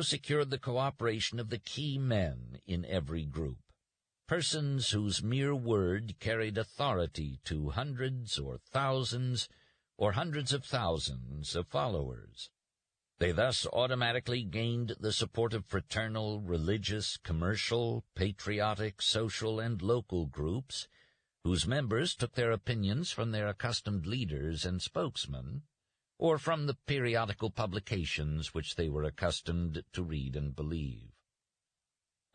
secured the cooperation of the key men in every group, persons whose mere word carried authority to hundreds or thousands or hundreds of thousands of followers. They thus automatically gained the support of fraternal, religious, commercial, patriotic, social, and local groups, whose members took their opinions from their accustomed leaders and spokesmen, or from the periodical publications which they were accustomed to read and believe.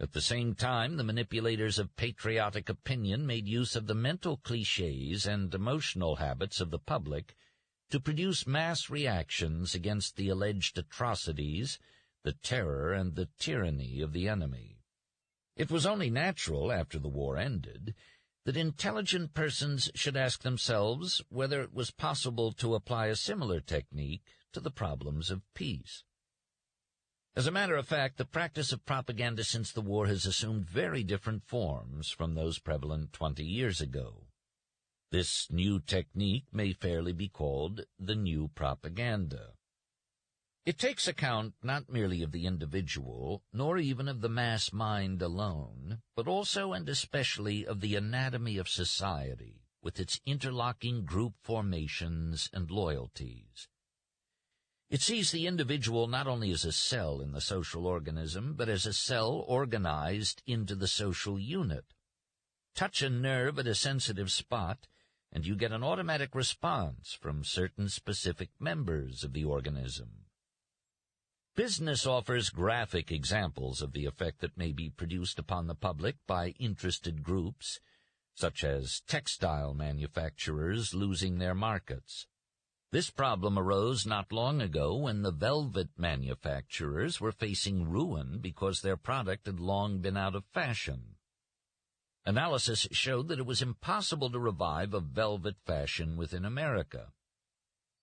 At the same time, the manipulators of patriotic opinion made use of the mental cliches and emotional habits of the public to produce mass reactions against the alleged atrocities, the terror, and the tyranny of the enemy. It was only natural, after the war ended, that intelligent persons should ask themselves whether it was possible to apply a similar technique to the problems of peace. As a matter of fact, the practice of propaganda since the war has assumed very different forms from those prevalent 20 years ago. This new technique may fairly be called the new propaganda. It takes account not merely of the individual, nor even of the mass mind alone, but also and especially of the anatomy of society, with its interlocking group formations and loyalties. It sees the individual not only as a cell in the social organism, but as a cell organized into the social unit. Touch a nerve at a sensitive spot, and you get an automatic response from certain specific members of the organism. Business offers graphic examples of the effect that may be produced upon the public by interested groups, such as textile manufacturers losing their markets. This problem arose not long ago when the velvet manufacturers were facing ruin because their product had long been out of fashion. Analysis showed that it was impossible to revive a velvet fashion within America.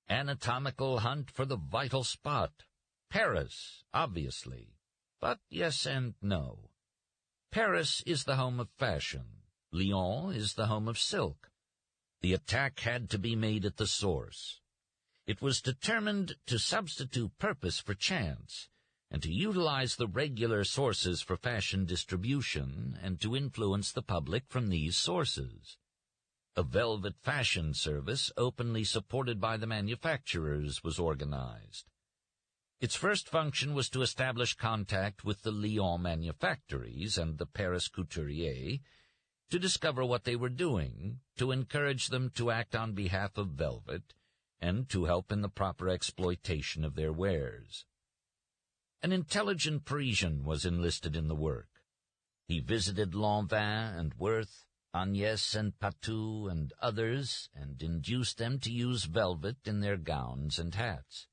Anatomical hunt for the vital spot. Paris, obviously. But yes and no. Paris is the home of fashion. Lyon is the home of silk. The attack had to be made at the source. It was determined to substitute purpose for chance, and to utilize the regular sources for fashion distribution, and to influence the public from these sources. A velvet fashion service, openly supported by the manufacturers, was organized. Its first function was to establish contact with the Lyon manufactories and the Paris couturiers, to discover what they were doing, to encourage them to act on behalf of velvet, and to help in the proper exploitation of their wares. An intelligent Parisian was enlisted in the work. He visited Lanvin and Worth, Agnès and Patou and others, and induced them to use velvet in their gowns and hats.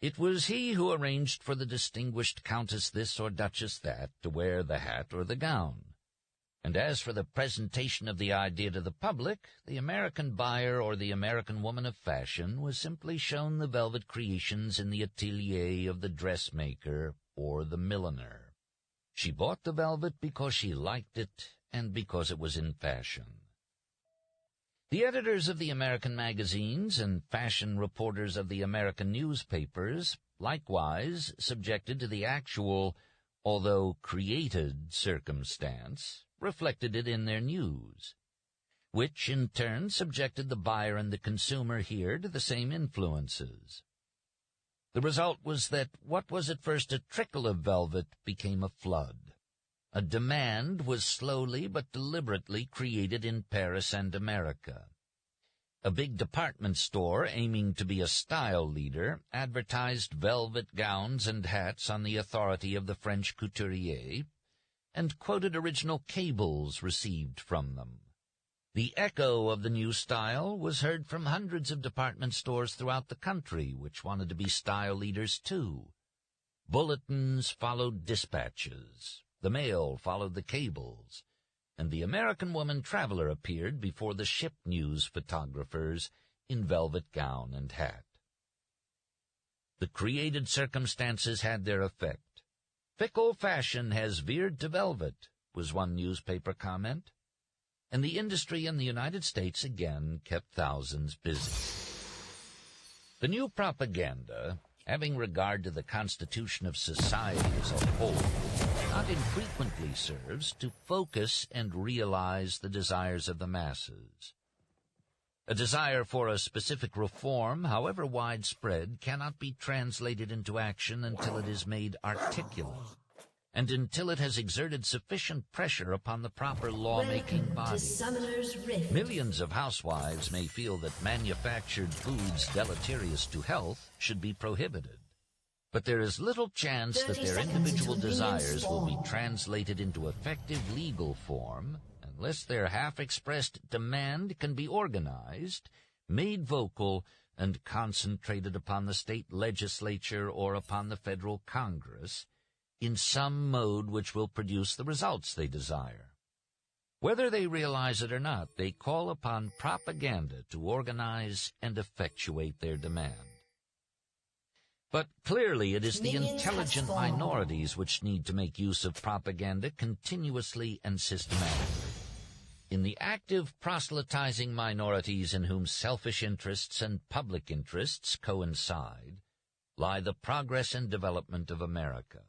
It was he who arranged for the distinguished Countess this or Duchess that to wear the hat or the gown. And as for the presentation of the idea to the public, the American buyer or the American woman of fashion was simply shown the velvet creations in the atelier of the dressmaker or the milliner. She bought the velvet because she liked it and because it was in fashion. The editors of the American magazines and fashion reporters of the American newspapers, likewise subjected to the actual, although created, circumstance, reflected it in their news, which in turn subjected the buyer and the consumer here to the same influences. The result was that what was at first a trickle of velvet became a flood. A demand was slowly but deliberately created in Paris and America. A big department store, aiming to be a style leader, advertised velvet gowns and hats on the authority of the French couturier, and quoted original cables received from them. The echo of the new style was heard from hundreds of department stores throughout the country, which wanted to be style leaders too. Bulletins followed dispatches. The mail followed the cables, and the American woman traveler appeared before the ship news photographers in velvet gown and hat. The created circumstances had their effect. "Fickle fashion has veered to velvet," was one newspaper comment, and the industry in the United States again kept thousands busy. The new propaganda, having regard to the constitution of society as a whole, not infrequently serves to focus and realize the desires of the masses. A desire for a specific reform, however widespread, cannot be translated into action until it is made articulate, and until it has exerted sufficient pressure upon the proper law-making bodies. Millions of housewives may feel that manufactured foods deleterious to health should be prohibited, but there is little chance that their individual desires will be translated into effective legal form unless their half-expressed demand can be organized, made vocal, and concentrated upon the state legislature or upon the federal Congress in some mode which will produce the results they desire. Whether they realize it or not, they call upon propaganda to organize and effectuate their demand. But clearly it is the intelligent minorities which need to make use of propaganda continuously and systematically. In the active proselytizing minorities in whom selfish interests and public interests coincide lie the progress and development of America.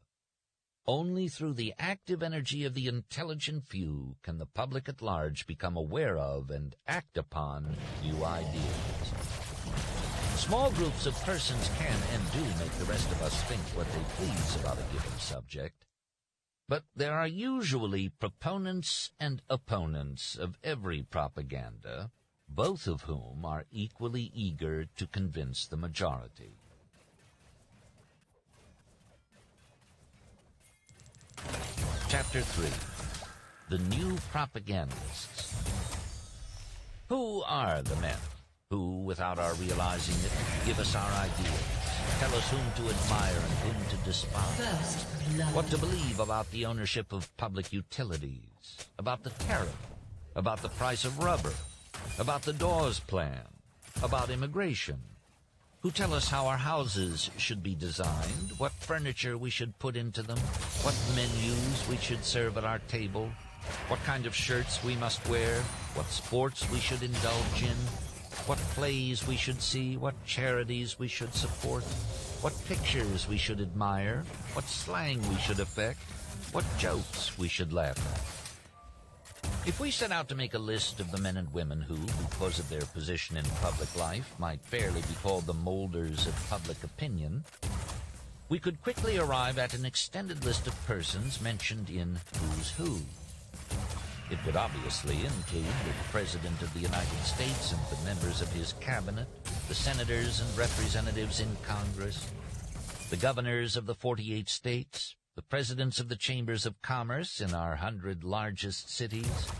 Only through the active energy of the intelligent few can the public at large become aware of and act upon new ideas. Small groups of persons can and do make the rest of us think what they please about a given subject, but there are usually proponents and opponents of every propaganda, both of whom are equally eager to convince the majority. Chapter 3. The New Propagandists. Who are the men who, without our realizing it, give us our ideas, tell us whom to admire and whom to despise, what to believe about the ownership of public utilities, about the tariff, about the price of rubber, about the Dawes Plan, about immigration, who tell us how our houses should be designed, what furniture we should put into them, what menus we should serve at our table, what kind of shirts we must wear, what sports we should indulge in, what plays we should see, what charities we should support, what pictures we should admire, what slang we should affect, what jokes we should laugh at. If we set out to make a list of the men and women who, because of their position in public life, might fairly be called the molders of public opinion, we could quickly arrive at an extended list of persons mentioned in Who's Who. It would obviously include the President of the United States and the members of his cabinet, the senators and representatives in Congress, the governors of the 48 states, the presidents of the chambers of commerce in our 100 largest cities,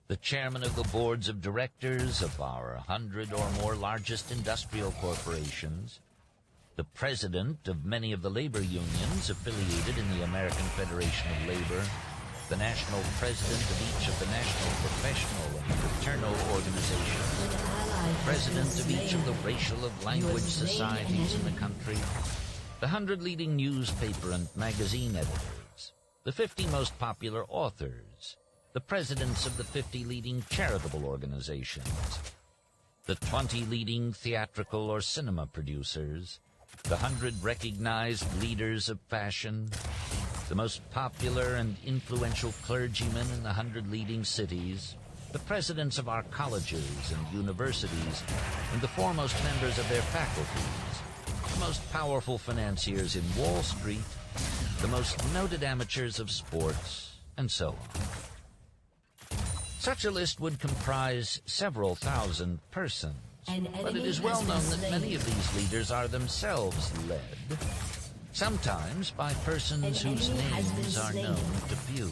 the chairman of the boards of directors of our 100 or more largest industrial corporations, the president of many of the labor unions affiliated in the American Federation of Labor, the national president of each of the national professional and fraternal organizations, the president of each of the racial and language societies in the country, the 100 leading newspaper and magazine editors, the 50 most popular authors, the presidents of the 50 leading charitable organizations, the 20 leading theatrical or cinema producers, the 100 recognized leaders of fashion, the most popular and influential clergymen in the 100 leading cities, the presidents of our colleges and universities, and the foremost members of their faculties, the most powerful financiers in Wall Street, the most noted amateurs of sports, and so on. Such a list would comprise several thousand persons, but it is well known that many of these leaders are themselves led, sometimes by persons whose names are known to few.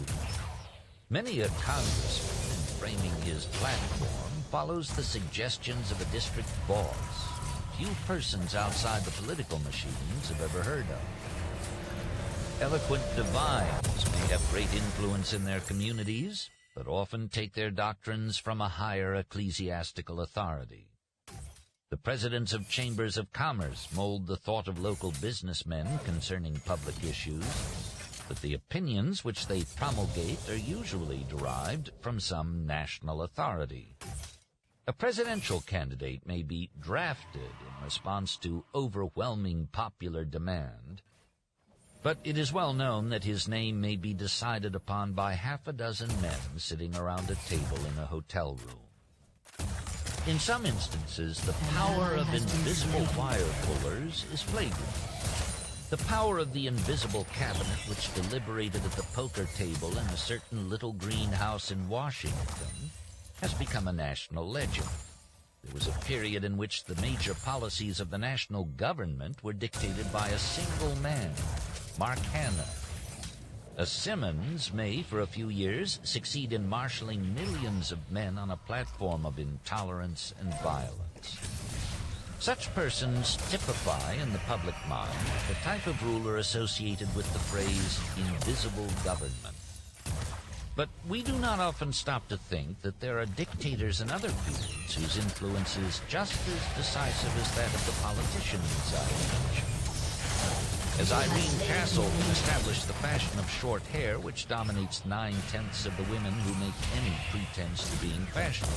Many a congressman, in framing his platform, follows the suggestions of a district boss few persons outside the political machines have ever heard of. Eloquent divines may have great influence in their communities, but often take their doctrines from a higher ecclesiastical authority. The presidents of chambers of commerce mold the thought of local businessmen concerning public issues, but the opinions which they promulgate are usually derived from some national authority. A presidential candidate may be drafted in response to overwhelming popular demand, but it is well known that his name may be decided upon by half a dozen men sitting around a table in a hotel room. In some instances, the power of invisible wire pullers is flagrant. The power of the invisible cabinet which deliberated at the poker table in a certain little green house in Washington has become a national legend. There was a period in which the major policies of the national government were dictated by a single man, Mark Hanna. A Simmons may, for a few years, succeed in marshaling millions of men on a platform of intolerance and violence. Such persons typify in the public mind the type of ruler associated with the phrase invisible government. But we do not often stop to think that there are dictators in other fields whose influence is just as decisive as that of the politicians I mentioned. As Irene Castle established the fashion of short hair, which dominates 9/10 of the women who make any pretense to being fashionable.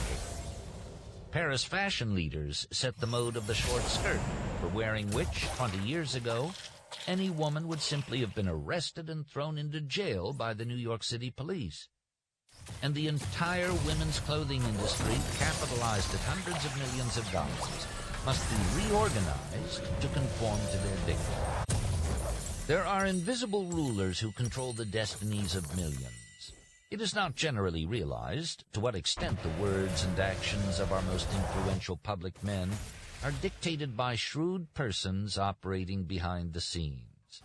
Paris fashion leaders set the mode of the short skirt, for wearing which, 20 years ago, any woman would simply have been arrested and thrown into jail by the New York City police. And the entire women's clothing industry, capitalized at hundreds of millions of dollars, must be reorganized to conform to their dictate. There are invisible rulers who control the destinies of millions. It is not generally realized to what extent the words and actions of our most influential public men are dictated by shrewd persons operating behind the scenes.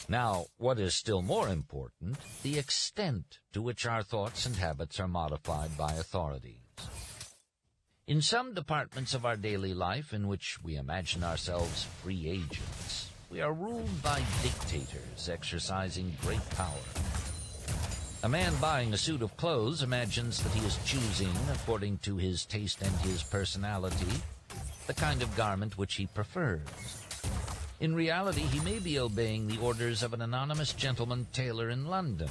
Now, what is still more important, the extent to which our thoughts and habits are modified by authorities. In some departments of our daily life in which we imagine ourselves free agents, we are ruled by dictators exercising great power. A man buying a suit of clothes imagines that he is choosing, according to his taste and his personality, the kind of garment which he prefers. In reality, he may be obeying the orders of an anonymous gentleman tailor in London.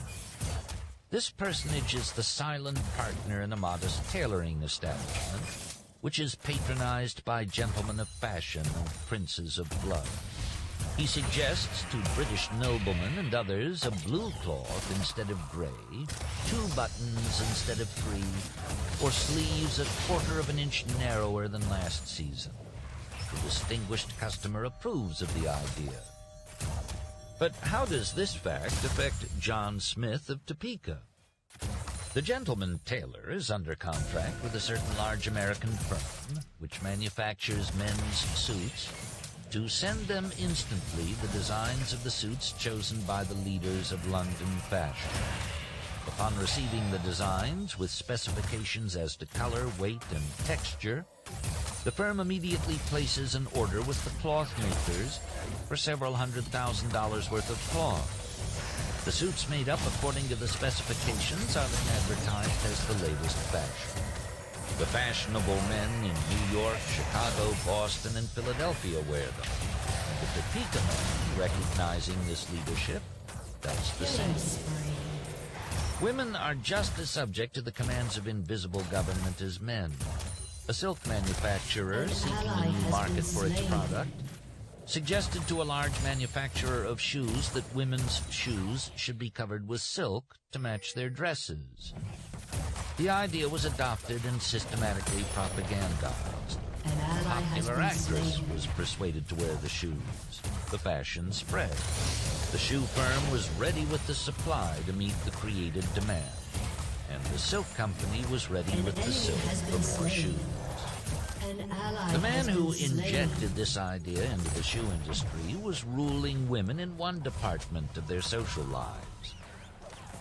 This personage is the silent partner in a modest tailoring establishment, which is patronized by gentlemen of fashion and princes of blood. He suggests to British noblemen and others a blue cloth instead of gray, 2 buttons instead of 3, or sleeves a quarter of an inch narrower than last season. The distinguished customer approves of the idea. But how does this fact affect John Smith of Topeka? The gentleman tailor is under contract with a certain large American firm, which manufactures men's suits, to send them instantly the designs of the suits chosen by the leaders of London fashion. Upon receiving the designs with specifications as to color, weight, and texture, the firm immediately places an order with the cloth makers for several $100,000 worth of cloth. The suits made up according to the specifications are then advertised as the latest fashion. The fashionable men in New York, Chicago, Boston, and Philadelphia wear them. And the Topeka men, recognizing this leadership, does the same. Women are just as subject to the commands of invisible government as men. A silk manufacturer seeking a new market for its product suggested to a large manufacturer of shoes that women's shoes should be covered with silk to match their dresses. The idea was adopted and systematically propagandized. A popular actress was persuaded to wear the shoes. The fashion spread. The shoe firm was ready with the supply to meet the created demand. And the silk company was ready with the silk for more shoes. The man who injected this idea into the shoe industry was ruling women in one department of their social lives.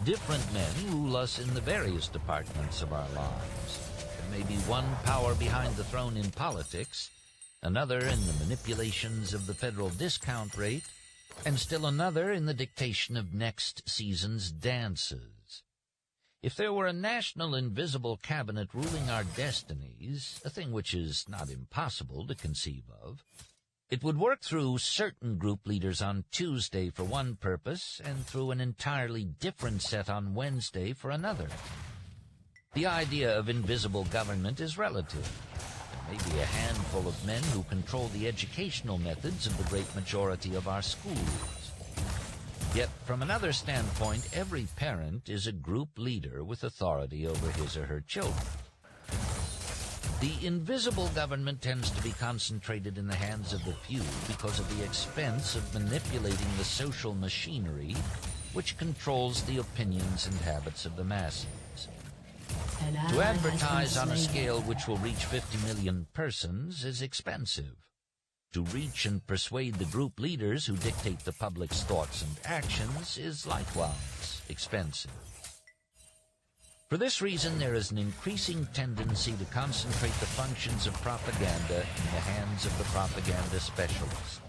Different men rule us in the various departments of our lives. There may be one power behind the throne in politics, another in the manipulations of the federal discount rate, and still another in the dictation of next season's dances. If there were a national invisible cabinet ruling our destinies, a thing which is not impossible to conceive of, it would work through certain group leaders on Tuesday for one purpose and through an entirely different set on Wednesday for another. The idea of invisible government is relative. There may be a handful of men who control the educational methods of the great majority of our schools. Yet, from another standpoint, every parent is a group leader with authority over his or her children. The invisible government tends to be concentrated in the hands of the few because of the expense of manipulating the social machinery which controls the opinions and habits of the masses. To advertise on a scale which will reach 50 million persons is expensive. To reach and persuade the group leaders who dictate the public's thoughts and actions is likewise expensive. For this reason, there is an increasing tendency to concentrate the functions of propaganda in the hands of the propaganda specialist.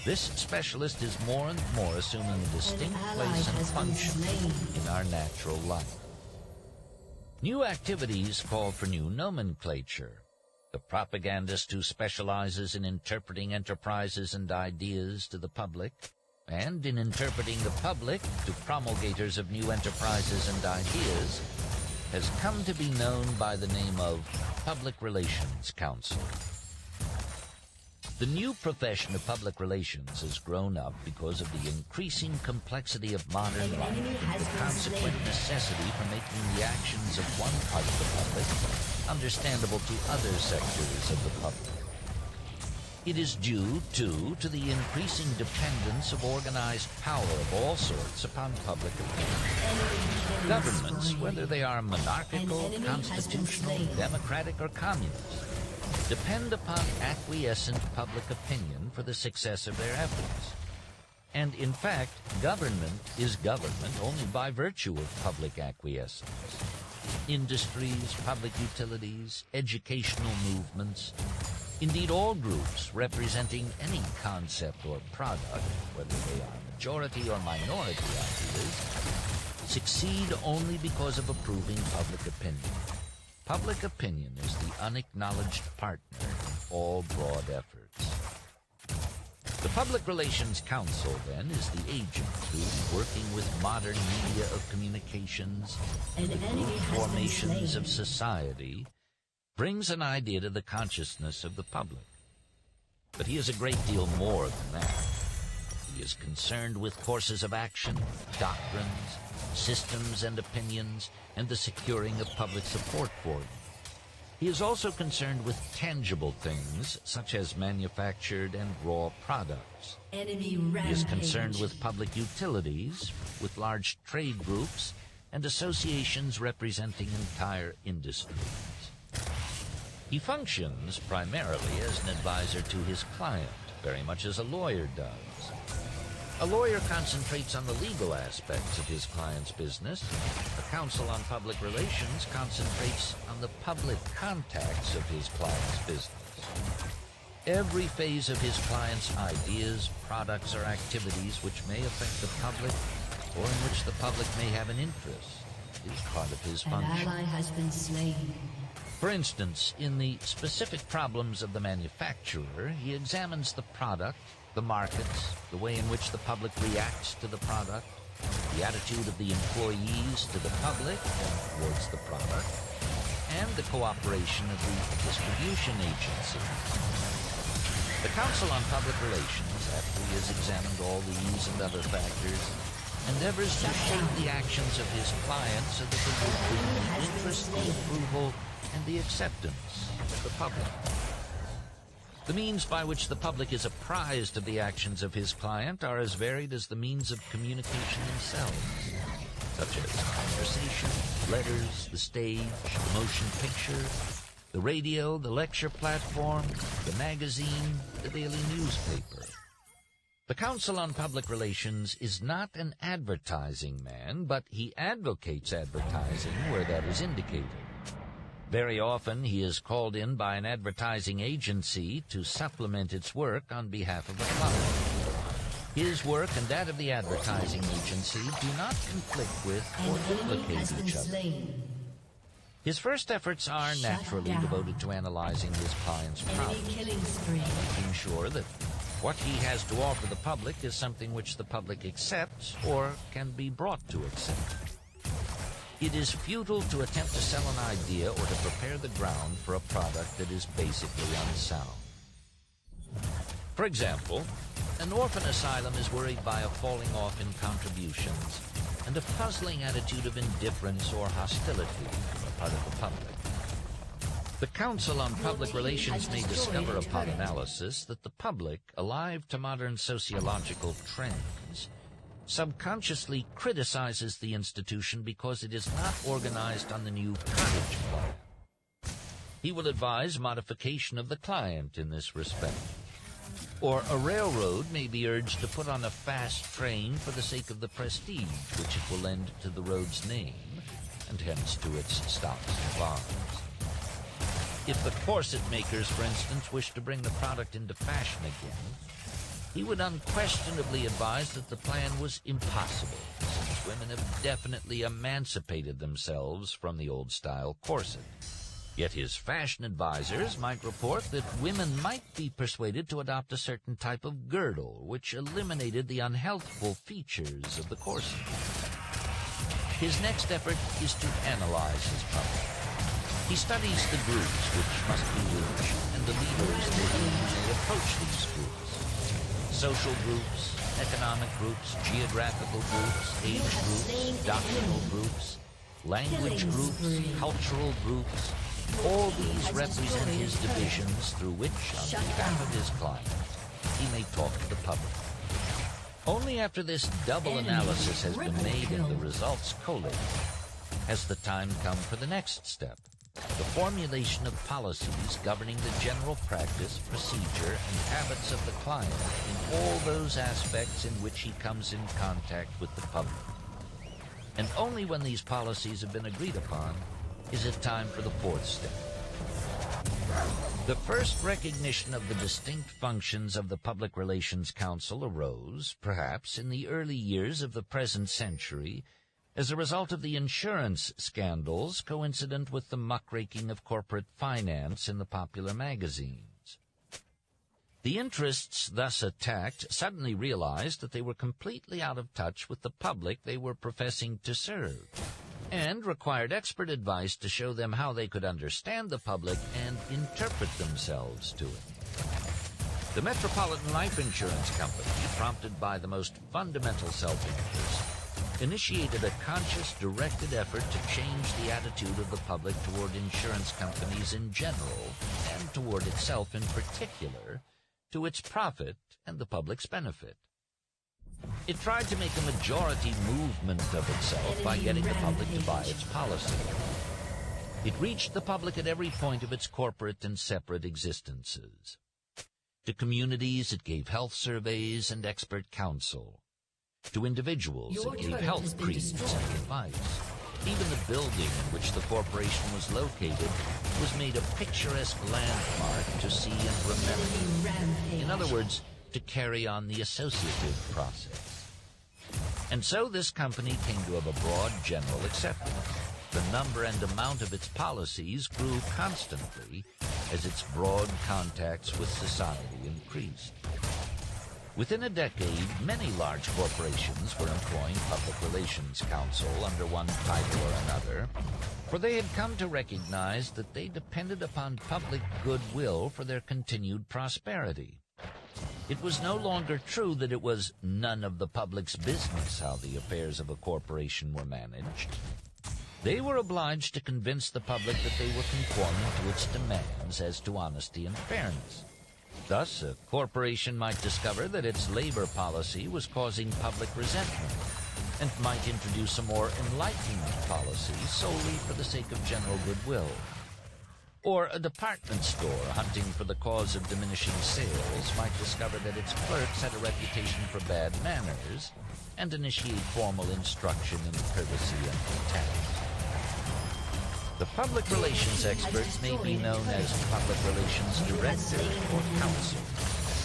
This specialist is more and more assuming a distinct place and function in our natural life. New activities call for new nomenclature. The propagandist who specializes in interpreting enterprises and ideas to the public, and in interpreting the public to promulgators of new enterprises and ideas, has come to be known by the name of Public Relations Council. The new profession of public relations has grown up because of the increasing complexity of modern life and the consequent necessity for making the actions of one part of the public understandable to other sectors of the public. It is due, too, to the increasing dependence of organized power of all sorts upon public opinion. Governments, whether they are monarchical, constitutional, democratic, or communist, depend upon acquiescent public opinion for the success of their efforts. And in fact, government is government only by virtue of public acquiescence. Industries, public utilities, educational movements, indeed all groups representing any concept or product, whether they are majority or minority ideas, succeed only because of approving public opinion. Public opinion is the unacknowledged partner in all broad efforts. The Public Relations Council, then, is the agent who, working with modern media of communications and the group formations of society, brings an idea to the consciousness of the public. But he is a great deal more than that. He is concerned with courses of action, doctrines, systems and opinions, and the securing of public support for them. He is also concerned with tangible things, such as manufactured and raw products. He is concerned with public utilities, with large trade groups, and associations representing entire industries. He functions primarily as an advisor to his client, very much as a lawyer does. A lawyer concentrates on the legal aspects of his client's business. A counsel on public relations concentrates on the public contacts of his client's business. Every phase of his client's ideas, products, or activities which may affect the public or in which the public may have an interest is part of his function. An ally has been slain. For instance, in the specific problems of the manufacturer, he examines the product, the markets, the way in which the public reacts to the product, the attitude of the employees to the public and towards the product, and the cooperation of the distribution agency. The Council on Public Relations, after he has examined all these and other factors, endeavors to shape the actions of his client so that they will bring the interest, the approval, and the acceptance of the public. The means by which the public is apprised of the actions of his client are as varied as the means of communication themselves, such as conversation, letters, the stage, the motion picture, the radio, the lecture platform, the magazine, the daily newspaper. The Council on Public Relations is not an advertising man, but he advocates advertising where that is indicated. Very often he is called in by an advertising agency to supplement its work on behalf of a client. His work and that of the advertising agency do not conflict with or duplicate each other. His first efforts are naturally devoted to analyzing his client's problems, making sure that what he has to offer the public is something which the public accepts or can be brought to accept. It is futile to attempt to sell an idea or to prepare the ground for a product that is basically unsound. For example, an orphan asylum is worried by a falling off in contributions and a puzzling attitude of indifference or hostility on the part of the public. The Council on Public Relations may discover upon analysis that the public, alive to modern sociological trends, subconsciously criticizes the institution because it is not organized on the new cottage plan. He will advise modification of the client in this respect. Or a railroad may be urged to put on a fast train for the sake of the prestige which it will lend to the road's name, and hence to its stocks and bonds. If the corset makers, for instance, wish to bring the product into fashion again, he would unquestionably advise that the plan was impossible, since women have definitely emancipated themselves from the old-style corset. Yet his fashion advisors might report that women might be persuaded to adopt a certain type of girdle, which eliminated the unhealthful features of the corset. His next effort is to analyze his public. He studies the groups which must be reached and the leaders to whom they approach these groups. Social groups, economic groups, geographical groups, age groups, doctrinal groups, language groups, cultural groups. All these represent his divisions through which, on behalf of his client, he may talk to the public. Only after this double analysis has been made and the results collated has the time come for the next step, the formulation of policies governing the general practice, procedure, and habits of the client in all those aspects in which he comes in contact with the public. And only when these policies have been agreed upon is it time for the fourth step. The first recognition of the distinct functions of the Public Relations Council arose, perhaps, in the early years of the present century as a result of the insurance scandals coincident with the muckraking of corporate finance in the popular magazines. The interests thus attacked suddenly realized that they were completely out of touch with the public they were professing to serve, and required expert advice to show them how they could understand the public and interpret themselves to it. The Metropolitan Life Insurance Company, prompted by the most fundamental self-interest, initiated a conscious, directed effort to change the attitude of the public toward insurance companies in general, and toward itself in particular, to its profit and the public's benefit. It tried to make a majority movement of itself by getting the public to buy its policy. It reached the public at every point of its corporate and separate existences. To communities, it gave health surveys and expert counsel. To individuals, it gave health creeds and advice. Even the building in which the corporation was located was made a picturesque landmark to see and remember. In other words, to carry on the associative process. And so this company came to have a broad general acceptance. The number and amount of its policies grew constantly as its broad contacts with society increased. Within a decade, many large corporations were employing Public Relations Counsel under one title or another, for they had come to recognize that they depended upon public goodwill for their continued prosperity. It was no longer true that it was none of the public's business how the affairs of a corporation were managed. They were obliged to convince the public that they were conforming to its demands as to honesty and fairness. Thus, a corporation might discover that its labor policy was causing public resentment, and might introduce a more enlightened policy solely for the sake of general goodwill. Or a department store hunting for the cause of diminishing sales might discover that its clerks had a reputation for bad manners, and initiate formal instruction in courtesy and contempt. The public relations expert may be known as public relations director or counsel.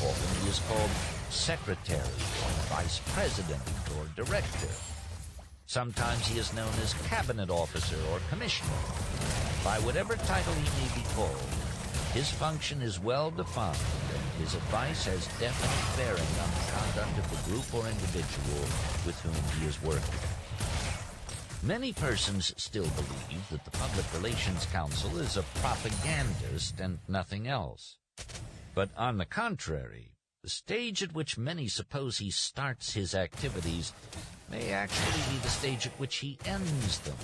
Often he is called secretary or vice president or director. Sometimes he is known as cabinet officer or commissioner. By whatever title he may be called, his function is well defined, and his advice has definite bearing on the conduct of the group or individual with whom he is working. Many persons still believe that the Public Relations Counsel is a propagandist and nothing else. But on the contrary, the stage at which many suppose he starts his activities may actually be the stage at which he ends them.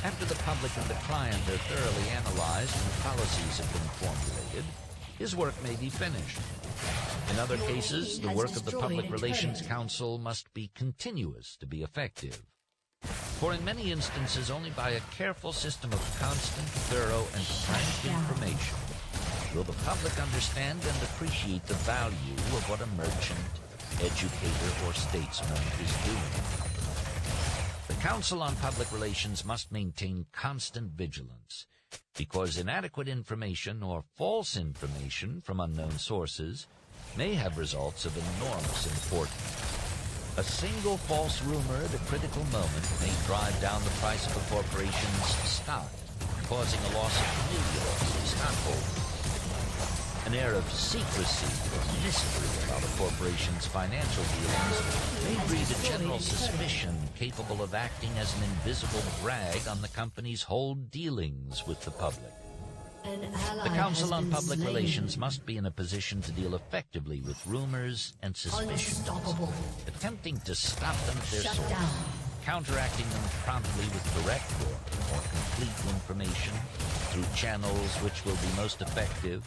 After the public and the client are thoroughly analyzed and policies have been formulated, his work may be finished. In other cases, the work of the Public Relations Counsel must be continuous to be effective. For in many instances, only by a careful system of constant, thorough, and frank information will the public understand and appreciate the value of what a merchant, educator, or statesman is doing. The Council on Public Relations must maintain constant vigilance, because inadequate information or false information from unknown sources may have results of enormous importance. A single false rumor at a critical moment may drive down the price of a corporation's stock, causing a loss of millions of stockholders. An air of secrecy or mystery about a corporation's financial dealings may breed a general suspicion capable of acting as an invisible drag on the company's whole dealings with the public. The Council on Public Relations must be in a position to deal effectively with rumors and suspicions, attempting to stop them at their source, counteracting them promptly with direct or more complete information through channels which will be most effective,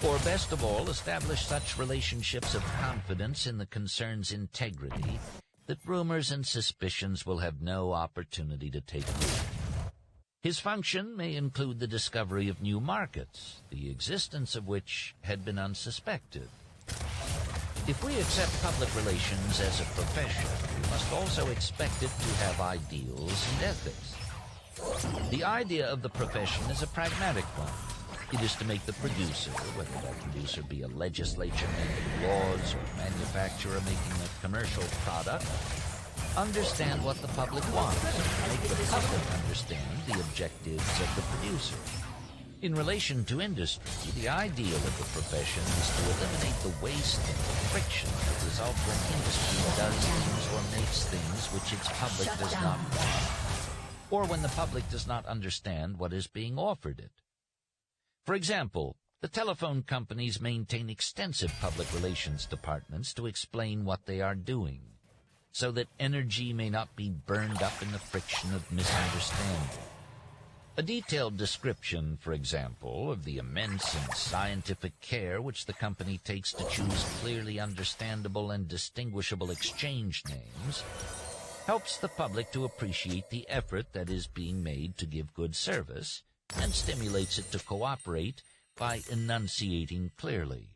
or best of all, establish such relationships of confidence in the concern's integrity that rumors and suspicions will have no opportunity to take root. His function may include the discovery of new markets, the existence of which had been unsuspected. If we accept public relations as a profession, we must also expect it to have ideals and ethics. The idea of the profession is a pragmatic one. It is to make the producer, whether that producer be a legislature making laws or a manufacturer making a commercial product, understand what the public wants, and make the public understand the objectives of the producer. In relation to industry, the ideal of the profession is to eliminate the waste and the friction that result when industry does things or makes things which its public does not want, or when the public does not understand what is being offered it. For example, the telephone companies maintain extensive public relations departments to explain what they are doing, so that energy may not be burned up in the friction of misunderstanding. A detailed description, for example, of the immense and scientific care which the company takes to choose clearly understandable and distinguishable exchange names helps the public to appreciate the effort that is being made to give good service and stimulates it to cooperate by enunciating clearly.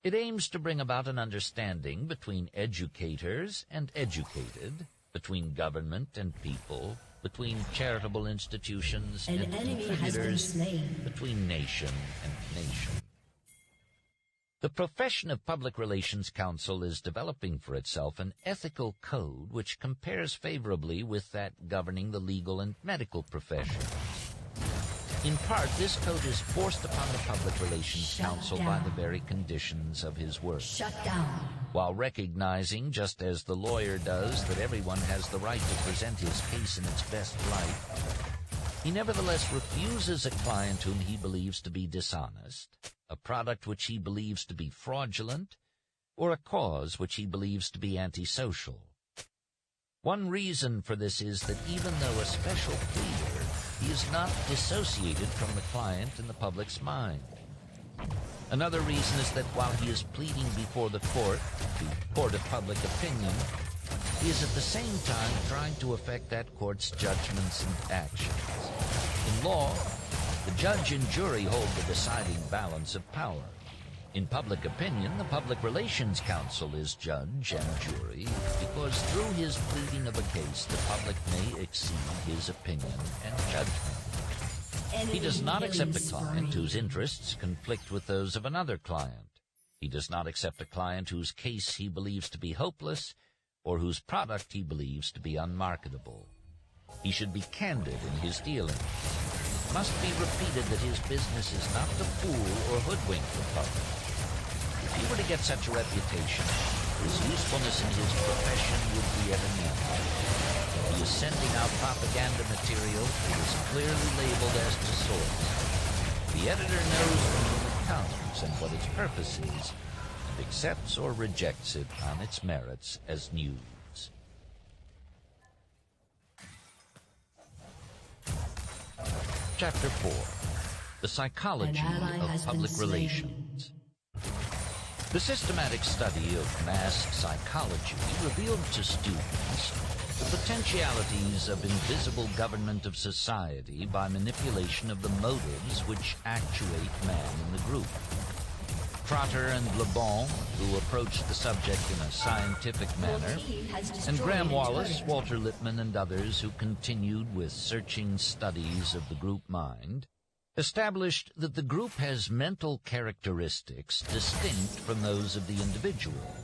It aims to bring about an understanding between educators and educated, between government and people, between charitable institutions and contributors, between nation and nation. The profession of Public Relations Counsel is developing for itself an ethical code which compares favorably with that governing the legal and medical professions. In part, this code is forced upon the Public Relations Counsel by the very conditions of his work. While recognizing, just as the lawyer does, that everyone has the right to present his case in its best light, he nevertheless refuses a client whom he believes to be dishonest, a product which he believes to be fraudulent, or a cause which he believes to be antisocial. One reason for this is that even though a special pleader, he is not dissociated from the client in the public's mind. Another reason is that while he is pleading before the court of public opinion, he is at the same time trying to affect that court's judgments and actions. In law, the judge and jury hold the deciding balance of power. In public opinion, the Public Relations Counsel is judge and jury because through his pleading of a case, the public may exceed his opinion and judgment. He does not accept a client whose interests conflict with those of another client. He does not accept a client whose case he believes to be hopeless or whose product he believes to be unmarketable. He should be candid in his dealings. It must be repeated that his business is not to fool or hoodwink the public. If he were to get such a reputation, his usefulness in his profession would be at an end. He is sending out propaganda material, it is clearly labeled as to source. The editor knows from whom it comes and what its purpose is, and accepts or rejects it on its merits as news. Chapter 4. The Psychology of Public Relations. The systematic study of mass psychology revealed to students the potentialities of invisible government of society by manipulation of the motives which actuate man in the group. Trotter and Le Bon, who approached the subject in a scientific manner, and Graham Wallace, Walter Lippmann, and others who continued with searching studies of the group mind, established that the group has mental characteristics distinct from those of the individual,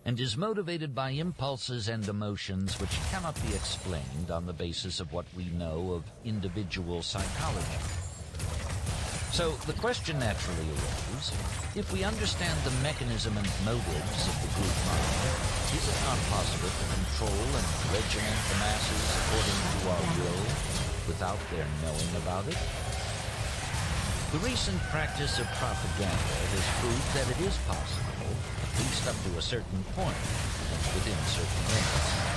and is motivated by impulses and emotions which cannot be explained on the basis of what we know of individual psychology. So the question naturally arose, if we understand the mechanism and motives of the group mind, is it not possible to control and regiment the masses according to our will without their knowing about it? The recent practice of propaganda has proved that it is possible, at least up to a certain point, and within certain limits.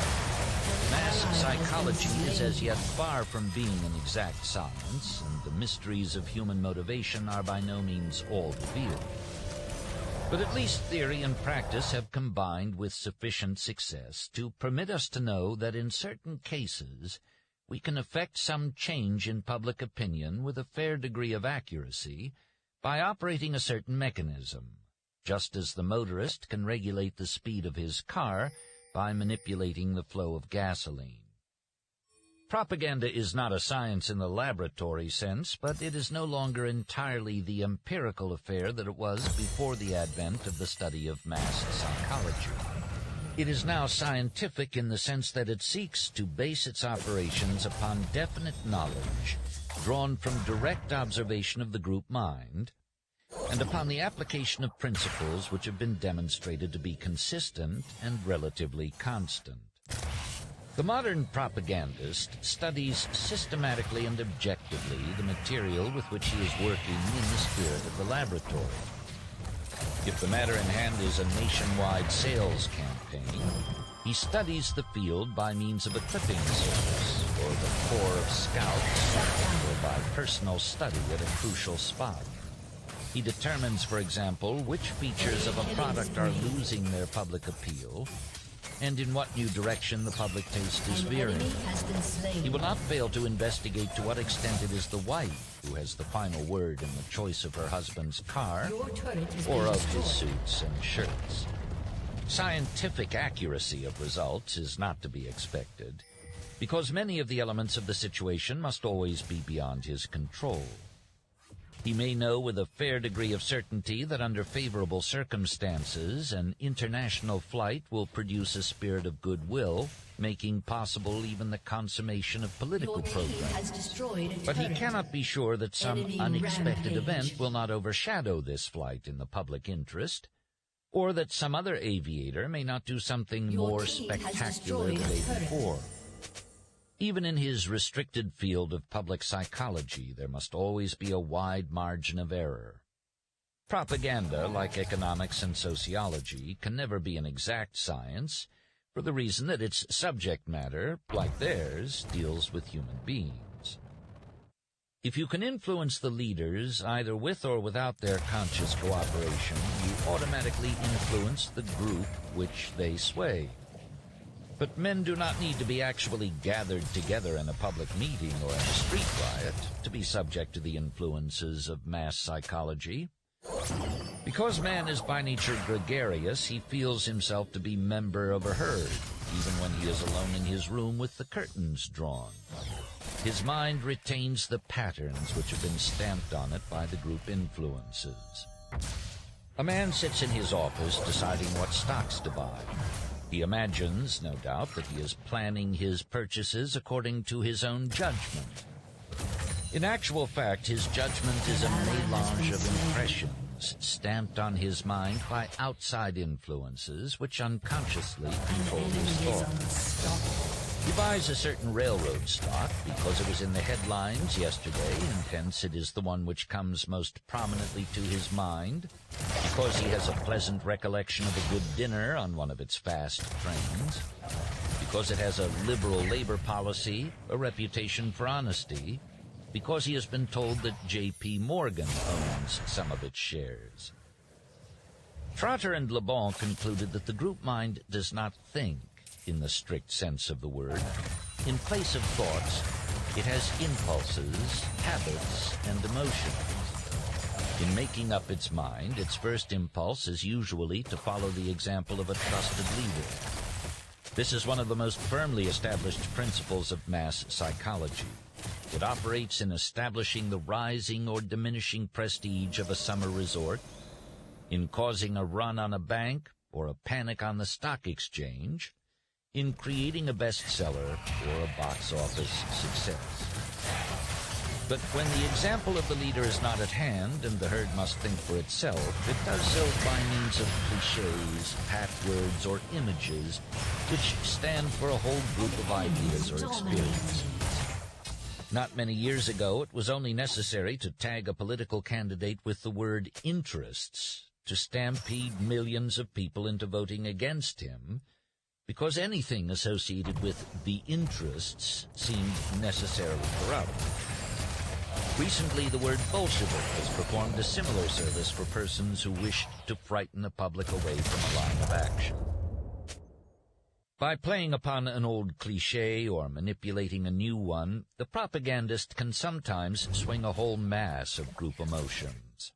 Mass psychology is as yet far from being an exact science, and the mysteries of human motivation are by no means all revealed. But at least theory and practice have combined with sufficient success to permit us to know that in certain cases we can effect some change in public opinion with a fair degree of accuracy by operating a certain mechanism, just as the motorist can regulate the speed of his car by manipulating the flow of gasoline. Propaganda is not a science in the laboratory sense, but it is no longer entirely the empirical affair that it was before the advent of the study of mass psychology. It is now scientific in the sense that it seeks to base its operations upon definite knowledge drawn from direct observation of the group mind, and upon the application of principles which have been demonstrated to be consistent and relatively constant. The modern propagandist studies systematically and objectively the material with which he is working in the spirit of the laboratory. If the matter in hand is a nationwide sales campaign, he studies the field by means of a clipping service, or the corps of scouts, or by personal study at a crucial spot. He determines, for example, which features of a product are losing their public appeal, and in what new direction the public taste is veering. He will not fail to investigate to what extent it is the wife who has the final word in the choice of her husband's car, or of his suits and shirts. Scientific accuracy of results is not to be expected, because many of the elements of the situation must always be beyond his control. He may know with a fair degree of certainty that under favorable circumstances an international flight will produce a spirit of goodwill, making possible even the consummation of political programs. But he cannot be sure that some unexpected event will not overshadow this flight in the public interest, or that some other aviator may not do something more spectacular the day before. Even in his restricted field of public psychology, there must always be a wide margin of error. Propaganda, like economics and sociology, can never be an exact science, for the reason that its subject matter, like theirs, deals with human beings. If you can influence the leaders, either with or without their conscious cooperation, you automatically influence the group which they sway. But men do not need to be actually gathered together in a public meeting or in a street riot to be subject to the influences of mass psychology. Because man is by nature gregarious, he feels himself to be member of a herd, even when he is alone in his room with the curtains drawn. His mind retains the patterns which have been stamped on it by the group influences. A man sits in his office deciding what stocks to buy. He imagines, no doubt, that he is planning his purchases according to his own judgment. In actual fact, his judgment is a melange of impressions stamped on his mind by outside influences which unconsciously control his thoughts. If buys a certain railroad stock because it was in the headlines yesterday, and hence it is the one which comes most prominently to his mind, because he has a pleasant recollection of a good dinner on one of its fast trains, because it has a liberal labor policy, a reputation for honesty, because he has been told that J.P. Morgan owns some of its shares. Trotter and Le Bon concluded that the group mind does not think in the strict sense of the word. In place of thoughts, it has impulses, habits, and emotions. In making up its mind, its first impulse is usually to follow the example of a trusted leader. This is one of the most firmly established principles of mass psychology. It operates in establishing the rising or diminishing prestige of a summer resort, in causing a run on a bank or a panic on the stock exchange, in creating a bestseller or a box office success. But when the example of the leader is not at hand and the herd must think for itself, it does so by means of cliches, pat words, or images which stand for a whole group of ideas or experiences. Not many years ago, it was only necessary to tag a political candidate with the word interests to stampede millions of people into voting against him, because anything associated with the interests seemed necessarily corrupt. Recently, the word Bolshevik has performed a similar service for persons who wished to frighten the public away from a line of action. By playing upon an old cliché or manipulating a new one, the propagandist can sometimes swing a whole mass of group emotions.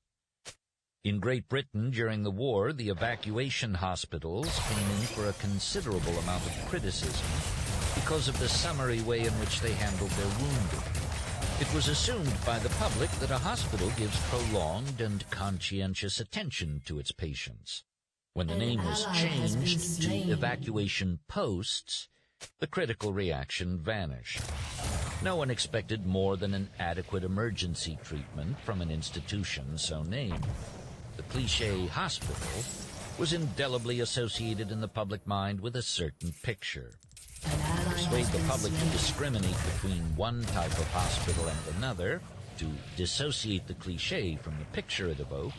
In Great Britain, during the war, the evacuation hospitals came in for a considerable amount of criticism because of the summary way in which they handled their wounded. It was assumed by the public that a hospital gives prolonged and conscientious attention to its patients. When the name was changed to evacuation posts, the critical reaction vanished. No one expected more than an adequate emergency treatment from an institution so named. The cliché hospital was indelibly associated in the public mind with a certain picture. To persuade the public to discriminate between one type of hospital and another, to dissociate the cliché from the picture it evoked,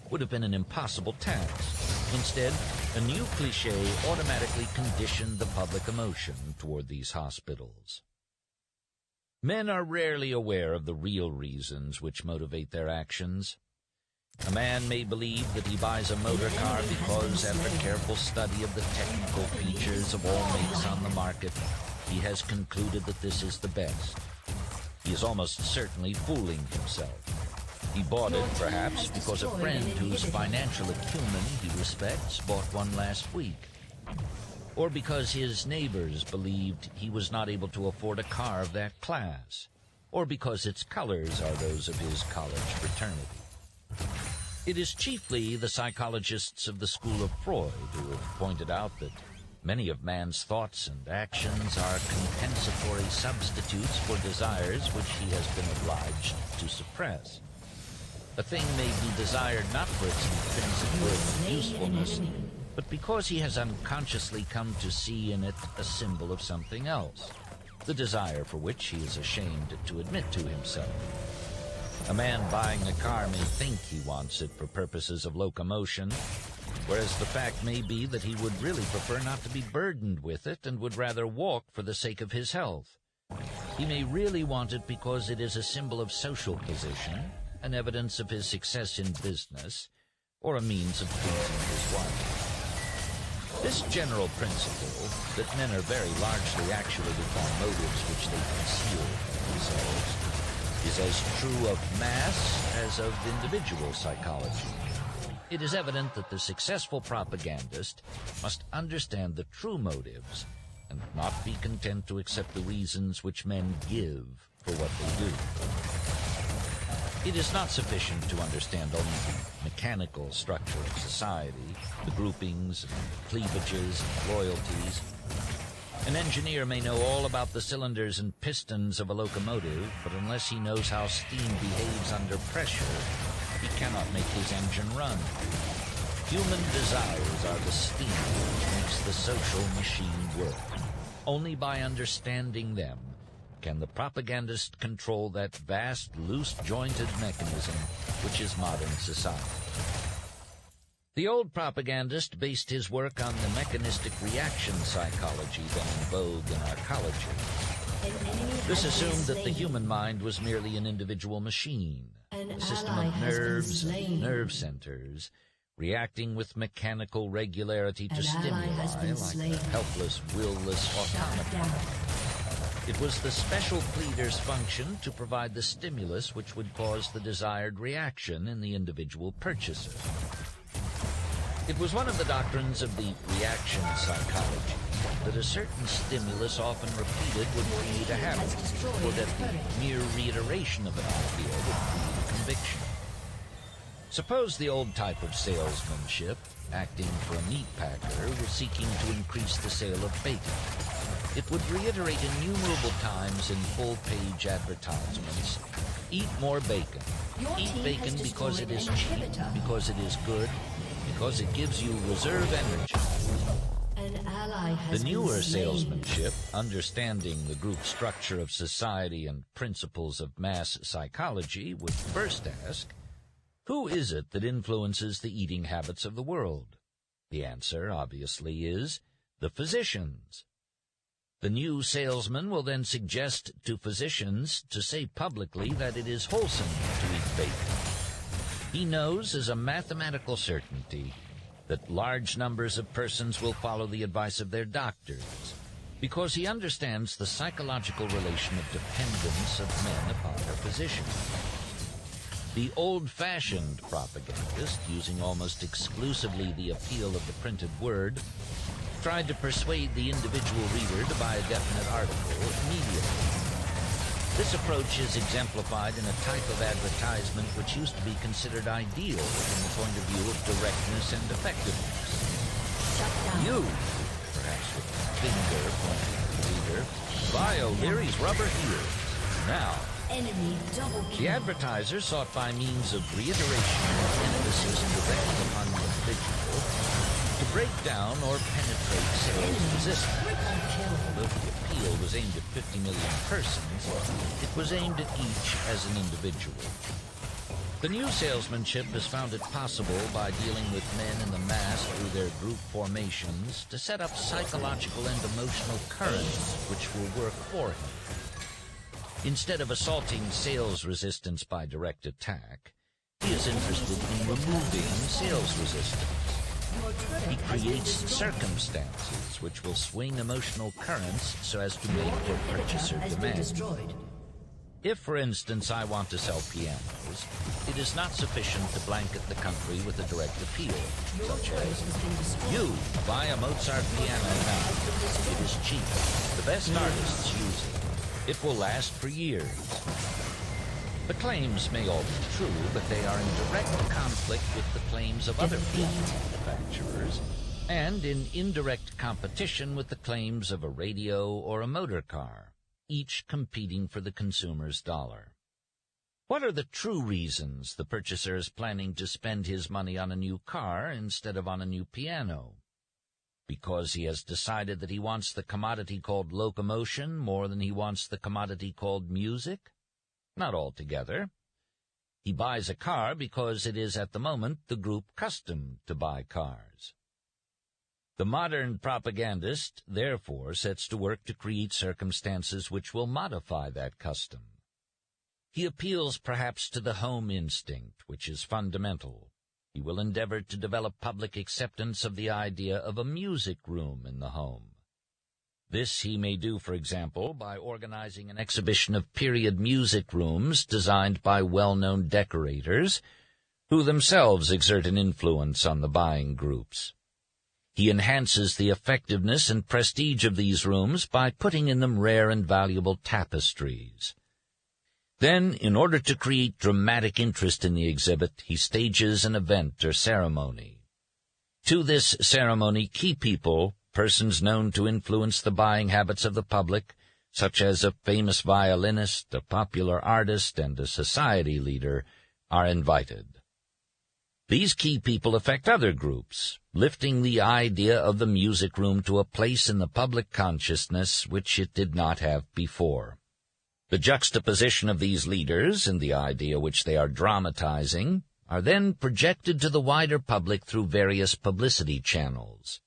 would have been an impossible task. Instead, a new cliché automatically conditioned the public emotion toward these hospitals. Men are rarely aware of the real reasons which motivate their actions. A man may believe that he buys a motor car because, after careful study of the technical features of all makes on the market, he has concluded that this is the best. He is almost certainly fooling himself. He bought it, perhaps, because a friend whose financial acumen he respects bought one last week. Or because his neighbors believed he was not able to afford a car of that class. Or because its colors are those of his college fraternity. It is chiefly the psychologists of the school of Freud who have pointed out that many of man's thoughts and actions are compensatory substitutes for desires which he has been obliged to suppress. A thing may be desired not for its intrinsic worth and usefulness, but because he has unconsciously come to see in it a symbol of something else, the desire for which he is ashamed to admit to himself. A man buying a car may think he wants it for purposes of locomotion, whereas the fact may be that he would really prefer not to be burdened with it and would rather walk for the sake of his health. He may really want it because it is a symbol of social position, an evidence of his success in business, or a means of pleasing his wife. This general principle, that men are very largely actuated by motives which they conceal from themselves, is as true of mass as of individual psychology. It is evident that the successful propagandist must understand the true motives and not be content to accept the reasons which men give for what they do. It is not sufficient to understand only the mechanical structure of society, the groupings and cleavages and loyalties. An engineer may know all about the cylinders and pistons of a locomotive, but unless he knows how steam behaves under pressure, he cannot make his engine run. Human desires are the steam which makes the social machine work. Only by understanding them can the propagandist control that vast, loose-jointed mechanism which is modern society. The old propagandist based his work on the mechanistic reaction psychology then in vogue in arcology. This assumed that the human mind was merely an individual machine, a system of nerves and nerve centers, reacting with mechanical regularity to stimuli like a helpless, will-less automaton. It was the special pleader's function to provide the stimulus which would cause the desired reaction in the individual purchaser. It was one of the doctrines of the reaction psychology that a certain stimulus often repeated would create a habit, or that the mere reiteration of an idea would create a conviction. Suppose the old type of salesmanship, acting for a meat packer, was seeking to increase the sale of bacon. It would reiterate innumerable times in full-page advertisements, "Eat more bacon. Eat bacon because it is cheap, because it is good, because it gives you reserve energy." The newer salesmanship, understanding the group structure of society and principles of mass psychology, would first ask, who is it that influences the eating habits of the world? The answer, obviously, is the physicians. The new salesman will then suggest to physicians to say publicly that it is wholesome to eat bacon. He knows as a mathematical certainty that large numbers of persons will follow the advice of their doctors, because he understands the psychological relation of dependence of men upon their physicians. The old-fashioned propagandist, using almost exclusively the appeal of the printed word, tried to persuade the individual reader to buy a definite article immediately. This approach is exemplified in a type of advertisement which used to be considered ideal from the point of view of directness and effectiveness. You, perhaps with a finger pointing at the reader, buy O'Leary's rubber here. Now, the advertiser sought by means of reiteration and emphasis directed upon the individual to break down or penetrate sales resistance. Although the appeal was aimed at 50 million persons, it was aimed at each as an individual. The new salesmanship has found it possible, by dealing with men in the mass through their group formations, to set up psychological and emotional currents which will work for him. Instead of assaulting sales resistance by direct attack, he is interested in removing sales resistance. He creates circumstances which will swing emotional currents so as to make their purchaser demand. If, for instance, I want to sell pianos, it is not sufficient to blanket the country with a direct appeal, such as, "You, buy a Mozart piano now. It is cheap. The best artists use it. It will last for years." The claims may all be true, but they are in direct conflict with the claims of other piano manufacturers, and in indirect competition with the claims of a radio or a motor car, each competing for the consumer's dollar. What are the true reasons the purchaser is planning to spend his money on a new car instead of on a new piano? Because he has decided that he wants the commodity called locomotion more than he wants the commodity called music? Not altogether. He buys a car because it is at the moment the group custom to buy cars. The modern propagandist, therefore, sets to work to create circumstances which will modify that custom. He appeals perhaps to the home instinct, which is fundamental. He will endeavor to develop public acceptance of the idea of a music room in the home. This he may do, for example, by organizing an exhibition of period music rooms designed by well-known decorators, who themselves exert an influence on the buying groups. He enhances the effectiveness and prestige of these rooms by putting in them rare and valuable tapestries. Then, in order to create dramatic interest in the exhibit, he stages an event or ceremony. To this ceremony, key people, persons known to influence the buying habits of the public, such as a famous violinist, a popular artist, and a society leader, are invited. These key people affect other groups, lifting the idea of the music room to a place in the public consciousness which it did not have before. The juxtaposition of these leaders and the idea which they are dramatizing are then projected to the wider public through various publicity channels.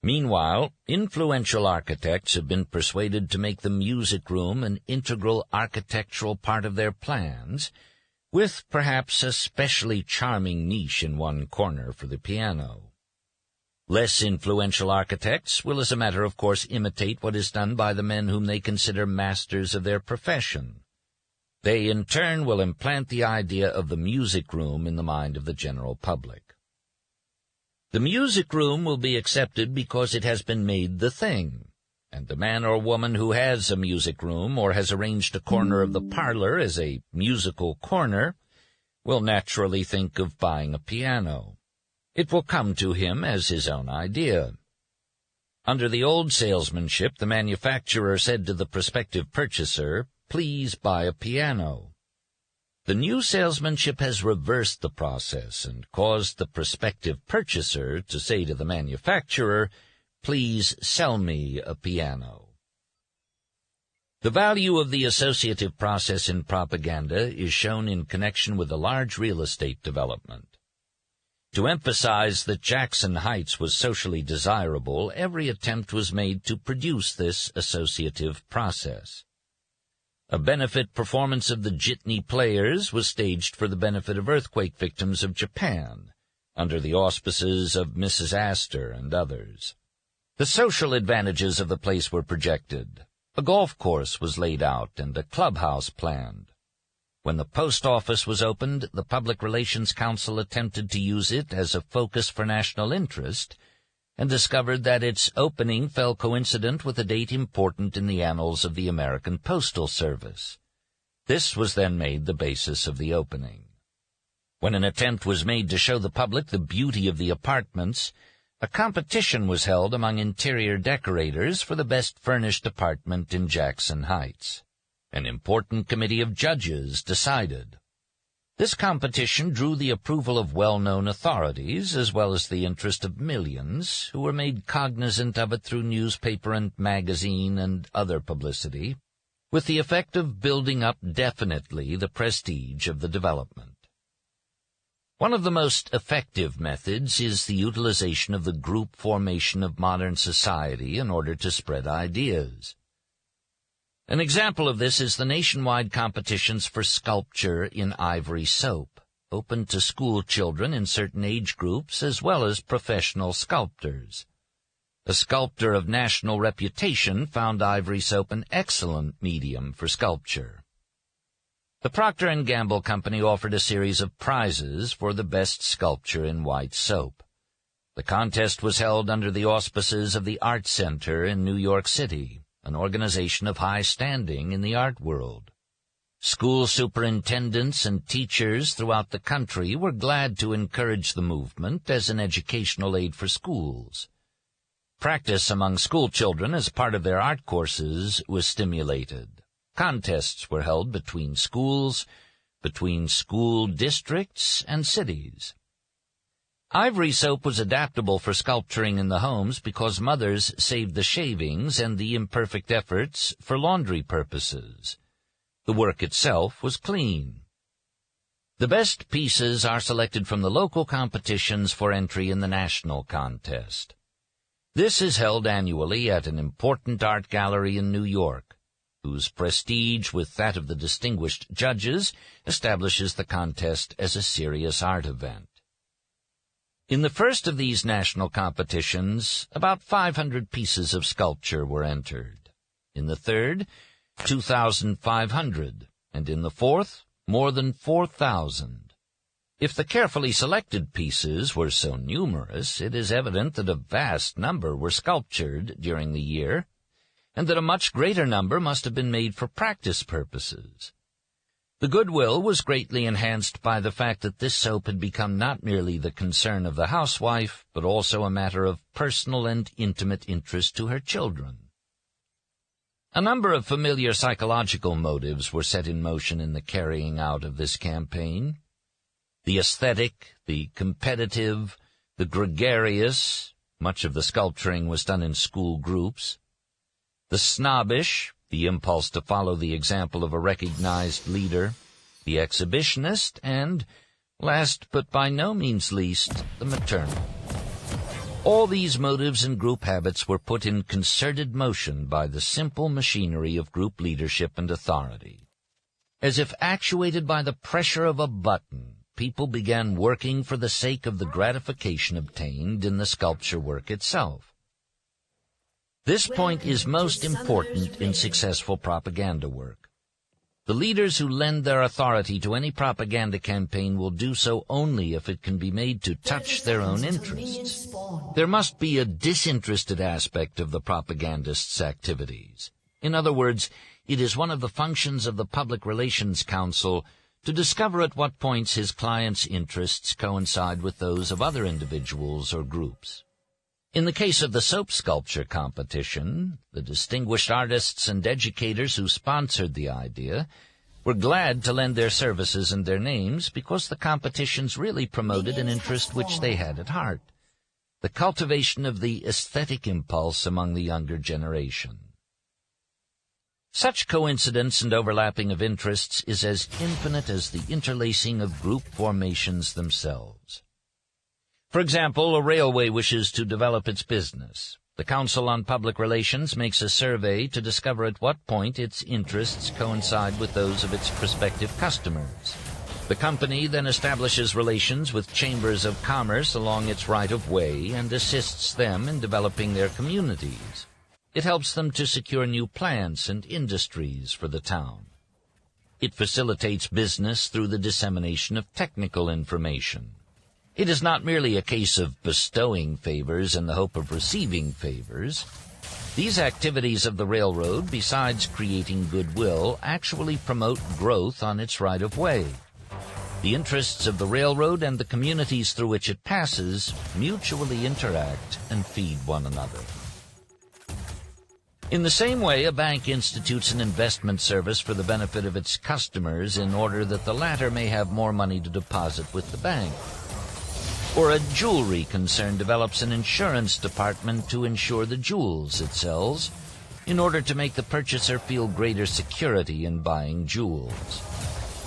Meanwhile, influential architects have been persuaded to make the music room an integral architectural part of their plans, with perhaps a specially charming niche in one corner for the piano. Less influential architects will, as a matter of course, imitate what is done by the men whom they consider masters of their profession. They, in turn, will implant the idea of the music room in the mind of the general public. The music room will be accepted because it has been made the thing, and the man or woman who has a music room or has arranged a corner of the parlor as a musical corner will naturally think of buying a piano. It will come to him as his own idea. Under the old salesmanship, the manufacturer said to the prospective purchaser, "Please buy a piano." The new salesmanship has reversed the process and caused the prospective purchaser to say to the manufacturer, "Please sell me a piano." The value of the associative process in propaganda is shown in connection with a large real estate development. To emphasize that Jackson Heights was socially desirable, every attempt was made to produce this associative process. A benefit performance of the Jitney Players was staged for the benefit of earthquake victims of Japan, under the auspices of Mrs. Astor and others. The social advantages of the place were projected. A golf course was laid out and a clubhouse planned. When the post office was opened, the Public Relations Council attempted to use it as a focus for national interest, and discovered that its opening fell coincident with a date important in the annals of the American Postal Service. This was then made the basis of the opening. When an attempt was made to show the public the beauty of the apartments, a competition was held among interior decorators for the best furnished apartment in Jackson Heights. An important committee of judges decided. This competition drew the approval of well-known authorities, as well as the interest of millions, who were made cognizant of it through newspaper and magazine and other publicity, with the effect of building up definitely the prestige of the development. One of the most effective methods is the utilization of the group formation of modern society in order to spread ideas. An example of this is the nationwide competitions for sculpture in ivory soap, open to school children in certain age groups as well as professional sculptors. A sculptor of national reputation found ivory soap an excellent medium for sculpture. The Procter & Gamble Company offered a series of prizes for the best sculpture in white soap. The contest was held under the auspices of the Art Center in New York City, an organization of high standing in the art world. School superintendents and teachers throughout the country were glad to encourage the movement as an educational aid for schools. Practice among school children as part of their art courses was stimulated. Contests were held between schools, between school districts, and cities. Ivory soap was adaptable for sculpturing in the homes because mothers saved the shavings and the imperfect efforts for laundry purposes. The work itself was clean. The best pieces are selected from the local competitions for entry in the national contest. This is held annually at an important art gallery in New York, whose prestige with that of the distinguished judges establishes the contest as a serious art event. In the first of these national competitions, about 500 pieces of sculpture were entered. In the third, 2,500, and in the fourth, more than 4,000. If the carefully selected pieces were so numerous, it is evident that a vast number were sculptured during the year, and that a much greater number must have been made for practice purposes. The goodwill was greatly enhanced by the fact that this soap had become not merely the concern of the housewife, but also a matter of personal and intimate interest to her children. A number of familiar psychological motives were set in motion in the carrying out of this campaign. The aesthetic, the competitive, the gregarious, much of the sculpturing was done in school groups, the snobbish, the impulse to follow the example of a recognized leader, the exhibitionist, and, last but by no means least, the maternal. All these motives and group habits were put in concerted motion by the simple machinery of group leadership and authority. As if actuated by the pressure of a button, people began working for the sake of the gratification obtained in the sculpture work itself. This point is most important in successful propaganda work. The leaders who lend their authority to any propaganda campaign will do so only if it can be made to touch their own interests. There must be a disinterested aspect of the propagandist's activities. In other words, it is one of the functions of the Public Relations Council to discover at what points his client's interests coincide with those of other individuals or groups. In the case of the soap sculpture competition, the distinguished artists and educators who sponsored the idea were glad to lend their services and their names because the competitions really promoted an interest which they had at heart, the cultivation of the aesthetic impulse among the younger generation. Such coincidence and overlapping of interests is as infinite as the interlacing of group formations themselves. For example, a railway wishes to develop its business. The Council on Public Relations makes a survey to discover at what point its interests coincide with those of its prospective customers. The company then establishes relations with chambers of commerce along its right-of-way and assists them in developing their communities. It helps them to secure new plants and industries for the town. It facilitates business through the dissemination of technical information. It is not merely a case of bestowing favors in the hope of receiving favors. These activities of the railroad, besides creating goodwill, actually promote growth on its right-of-way. The interests of the railroad and the communities through which it passes mutually interact and feed one another. In the same way, a bank institutes an investment service for the benefit of its customers in order that the latter may have more money to deposit with the bank. Or a jewelry concern develops an insurance department to insure the jewels it sells in order to make the purchaser feel greater security in buying jewels.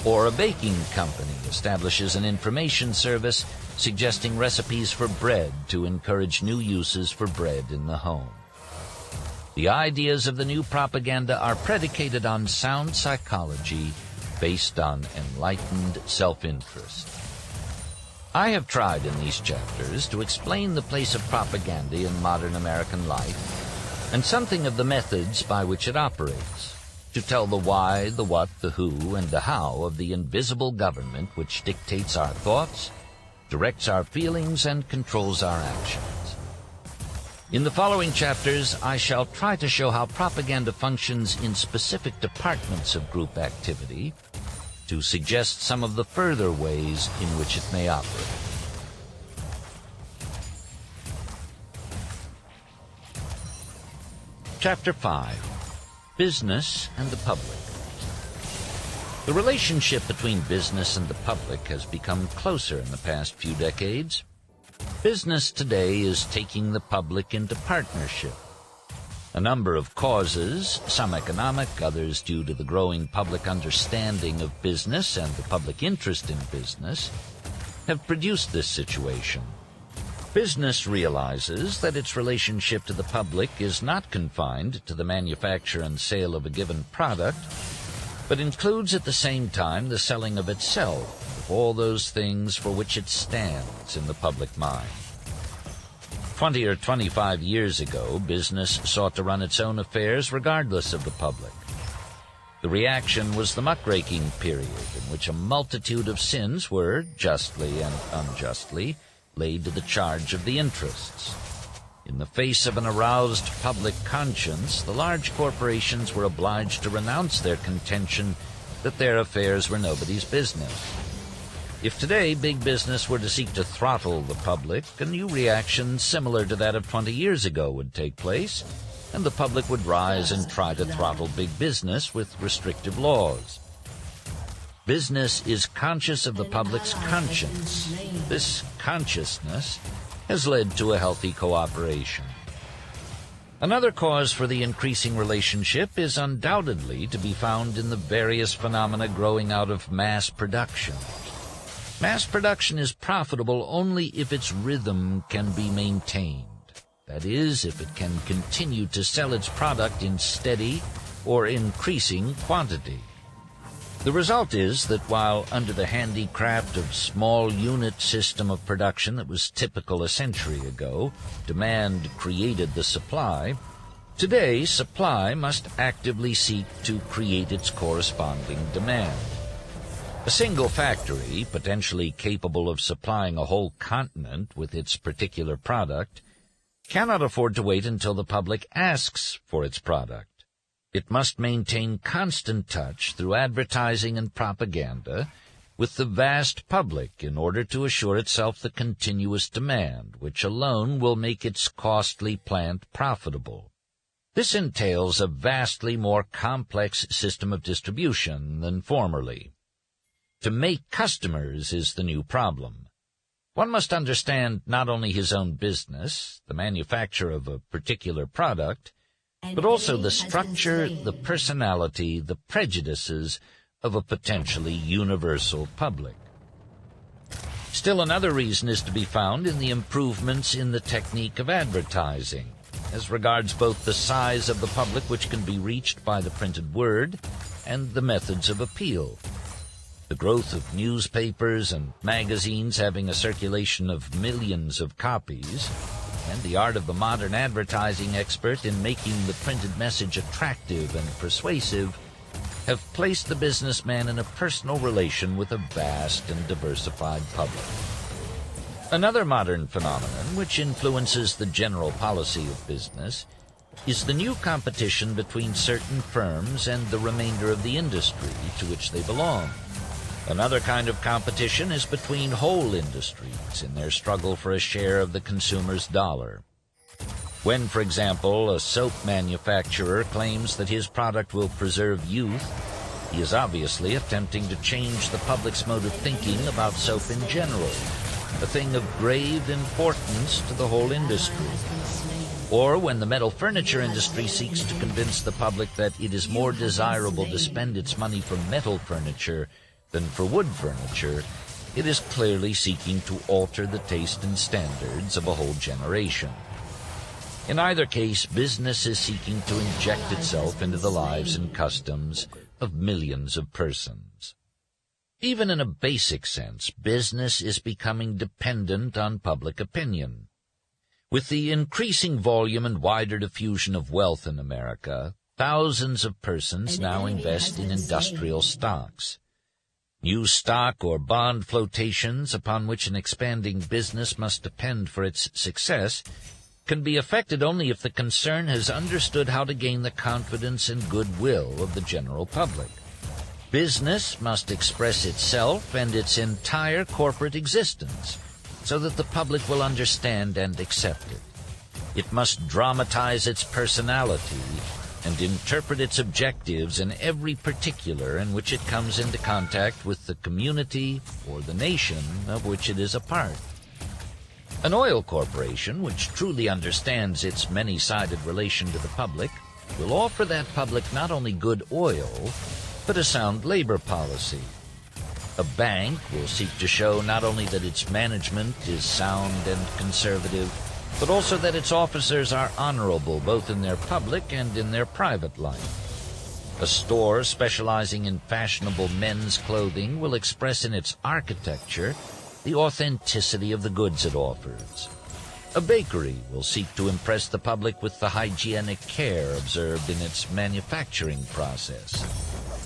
Or a baking company establishes an information service suggesting recipes for bread to encourage new uses for bread in the home. The ideas of the new propaganda are predicated on sound psychology based on enlightened self-interest. I have tried in these chapters to explain the place of propaganda in modern American life and something of the methods by which it operates, to tell the why, the what, the who, and the how of the invisible government which dictates our thoughts, directs our feelings, and controls our actions. In the following chapters, I shall try to show how propaganda functions in specific departments of group activity, to suggest some of the further ways in which it may operate. Chapter 5. Business and the Public. The relationship between business and the public has become closer in the past few decades. Business today is taking the public into partnership. A number of causes, some economic, others due to the growing public understanding of business and the public interest in business, have produced this situation. Business realizes that its relationship to the public is not confined to the manufacture and sale of a given product, but includes at the same time the selling of itself, of all those things for which it stands in the public mind. 20 or 25 years ago, business sought to run its own affairs regardless of the public. The reaction was the muckraking period, in which a multitude of sins were, justly and unjustly, laid to the charge of the interests. In the face of an aroused public conscience, the large corporations were obliged to renounce their contention that their affairs were nobody's business. If today big business were to seek to throttle the public, a new reaction similar to that of 20 years ago would take place, and the public would rise and try to throttle big business with restrictive laws. Business is conscious of the public's conscience. This consciousness has led to a healthy cooperation. Another cause for the increasing relationship is undoubtedly to be found in the various phenomena growing out of mass production. Mass production is profitable only if its rhythm can be maintained. That is, if it can continue to sell its product in steady or increasing quantity. The result is that while under the handicraft of small unit system of production that was typical a century ago, demand created the supply, today supply must actively seek to create its corresponding demand. A single factory, potentially capable of supplying a whole continent with its particular product, cannot afford to wait until the public asks for its product. It must maintain constant touch through advertising and propaganda with the vast public in order to assure itself the continuous demand, which alone will make its costly plant profitable. This entails a vastly more complex system of distribution than formerly. To make customers is the new problem. One must understand not only his own business, the manufacture of a particular product, but also the structure, the personality, the prejudices of a potentially universal public. Still another reason is to be found in the improvements in the technique of advertising, as regards both the size of the public which can be reached by the printed word and the methods of appeal. The growth of newspapers and magazines having a circulation of millions of copies, and the art of the modern advertising expert in making the printed message attractive and persuasive have placed the businessman in a personal relation with a vast and diversified public. Another modern phenomenon which influences the general policy of business is the new competition between certain firms and the remainder of the industry to which they belong. Another kind of competition is between whole industries in their struggle for a share of the consumer's dollar. When, for example, a soap manufacturer claims that his product will preserve youth, he is obviously attempting to change the public's mode of thinking about soap in general, a thing of grave importance to the whole industry. Or when the metal furniture industry seeks to convince the public that it is more desirable to spend its money for metal furniture than for wood furniture, it is clearly seeking to alter the taste and standards of a whole generation. In either case, business is seeking to inject itself into the lives and customs of millions of persons. Even in a basic sense, business is becoming dependent on public opinion. With the increasing volume and wider diffusion of wealth in America, thousands of persons now invest in industrial stocks. New stock or bond flotations upon which an expanding business must depend for its success can be effected only if the concern has understood how to gain the confidence and goodwill of the general public. Business must express itself and its entire corporate existence so that the public will understand and accept it. It must dramatize its personality and interpret its objectives in every particular in which it comes into contact with the community or the nation of which it is a part. An oil corporation, which truly understands its many-sided relation to the public, will offer that public not only good oil, but a sound labor policy. A bank will seek to show not only that its management is sound and conservative, but also that its officers are honorable both in their public and in their private life. A store specializing in fashionable men's clothing will express in its architecture the authenticity of the goods it offers. A bakery will seek to impress the public with the hygienic care observed in its manufacturing process,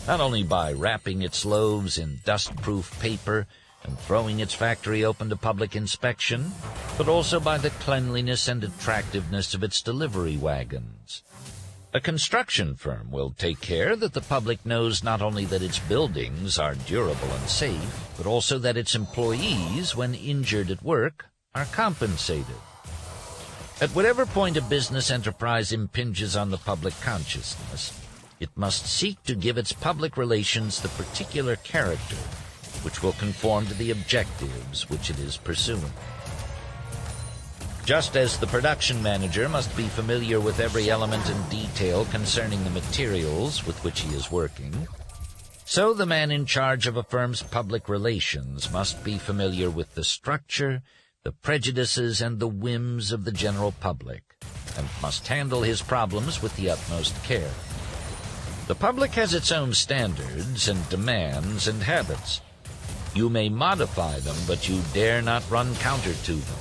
not only by wrapping its loaves in dust-proof paper and throwing its factory open to public inspection, but also by the cleanliness and attractiveness of its delivery wagons. A construction firm will take care that the public knows not only that its buildings are durable and safe, but also that its employees, when injured at work, are compensated. At whatever point a business enterprise impinges on the public consciousness, It must seek to give its public relations the particular character which will conform to the objectives which it is pursuing. Just as the production manager must be familiar with every element and detail concerning the materials with which he is working, so the man in charge of a firm's public relations must be familiar with the structure, the prejudices, and the whims of the general public, and must handle his problems with the utmost care. The public has its own standards and demands and habits. You may modify them, but you dare not run counter to them.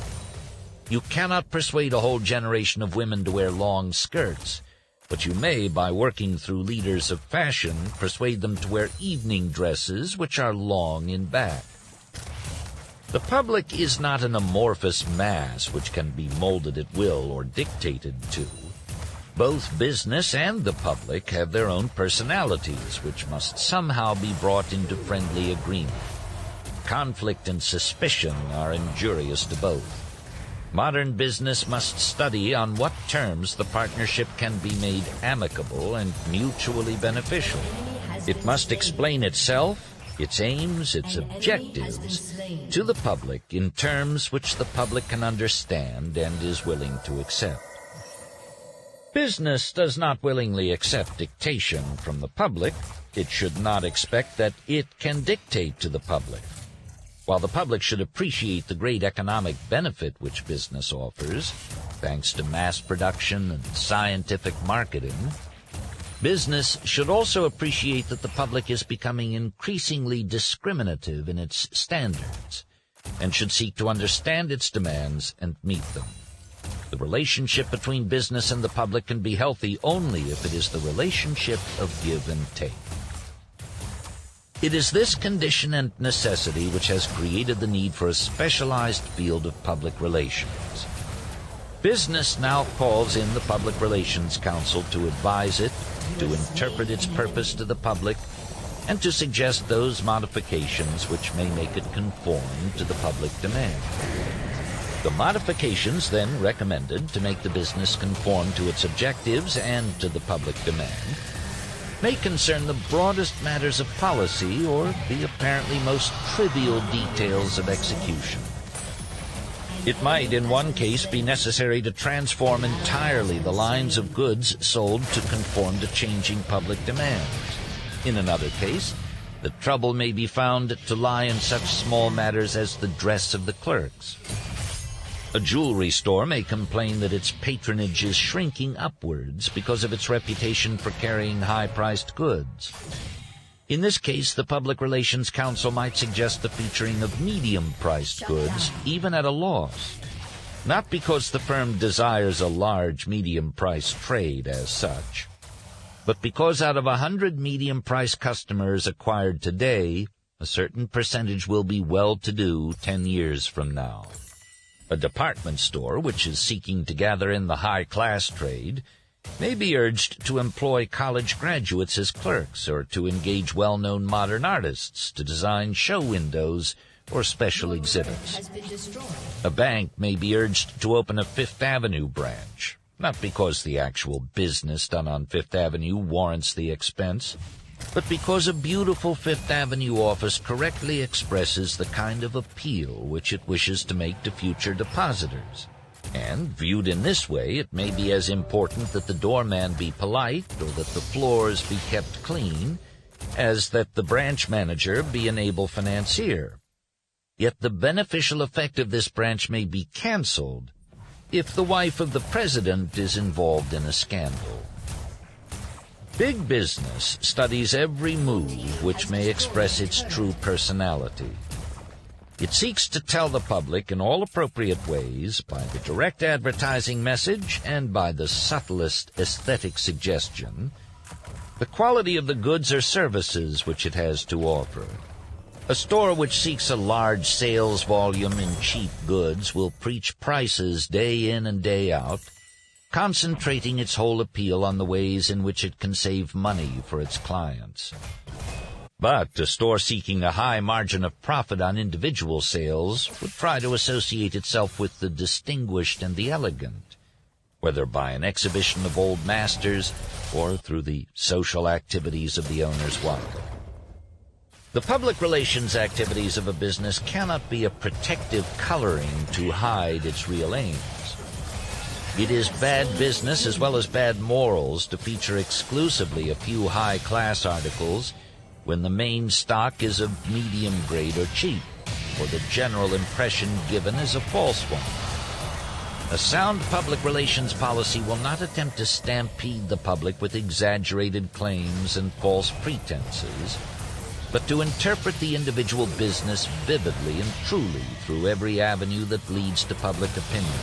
You cannot persuade a whole generation of women to wear long skirts, but you may, by working through leaders of fashion, persuade them to wear evening dresses which are long in back. The public is not an amorphous mass which can be molded at will or dictated to. Both business and the public have their own personalities, which must somehow be brought into friendly agreement. Conflict and suspicion are injurious to both. Modern business must study on what terms the partnership can be made amicable and mutually beneficial. It must explain itself, its aims, its objectives, to the public in terms which the public can understand and is willing to accept. Business does not willingly accept dictation from the public. It should not expect that it can dictate to the public. While the public should appreciate the great economic benefit which business offers, thanks to mass production and scientific marketing, business should also appreciate that the public is becoming increasingly discriminative in its standards, and should seek to understand its demands and meet them. The relationship between business and the public can be healthy only if it is the relationship of give and take. It is this condition and necessity which has created the need for a specialized field of public relations. Business now calls in the Public Relations Council to advise it, to interpret its purpose to the public, and to suggest those modifications which may make it conform to the public demand. The modifications then recommended to make the business conform to its objectives and to the public demand may concern the broadest matters of policy or the apparently most trivial details of execution. It might, in one case, be necessary to transform entirely the lines of goods sold to conform to changing public demands. In another case, the trouble may be found to lie in such small matters as the dress of the clerks. A jewelry store may complain that its patronage is shrinking upwards because of its reputation for carrying high-priced goods. In this case, the Public Relations Council might suggest the featuring of medium-priced goods, even at a loss. Not because the firm desires a large medium-priced trade as such, but because out of 100 medium-priced customers acquired today, a certain percentage will be well-to-do 10 years from now. A department store, which is seeking to gather in the high-class trade, may be urged to employ college graduates as clerks or to engage well-known modern artists to design show windows or special exhibits. A bank may be urged to open a Fifth Avenue branch, not because the actual business done on Fifth Avenue warrants the expense, but because a beautiful Fifth Avenue office correctly expresses the kind of appeal which it wishes to make to future depositors. And, viewed in this way, it may be as important that the doorman be polite or that the floors be kept clean as that the branch manager be an able financier. Yet the beneficial effect of this branch may be canceled if the wife of the president is involved in a scandal. Big business studies every move which may express its true personality. It seeks to tell the public in all appropriate ways, by the direct advertising message and by the subtlest aesthetic suggestion, the quality of the goods or services which it has to offer. A store which seeks a large sales volume in cheap goods will preach prices day in and day out, concentrating its whole appeal on the ways in which it can save money for its clients. But a store seeking a high margin of profit on individual sales would try to associate itself with the distinguished and the elegant, whether by an exhibition of old masters or through the social activities of the owner's wife. The public relations activities of a business cannot be a protective coloring to hide its real aims. It is bad business as well as bad morals to feature exclusively a few high-class articles when the main stock is of medium grade or cheap, or the general impression given is a false one. A sound public relations policy will not attempt to stampede the public with exaggerated claims and false pretenses, but to interpret the individual business vividly and truly through every avenue that leads to public opinion.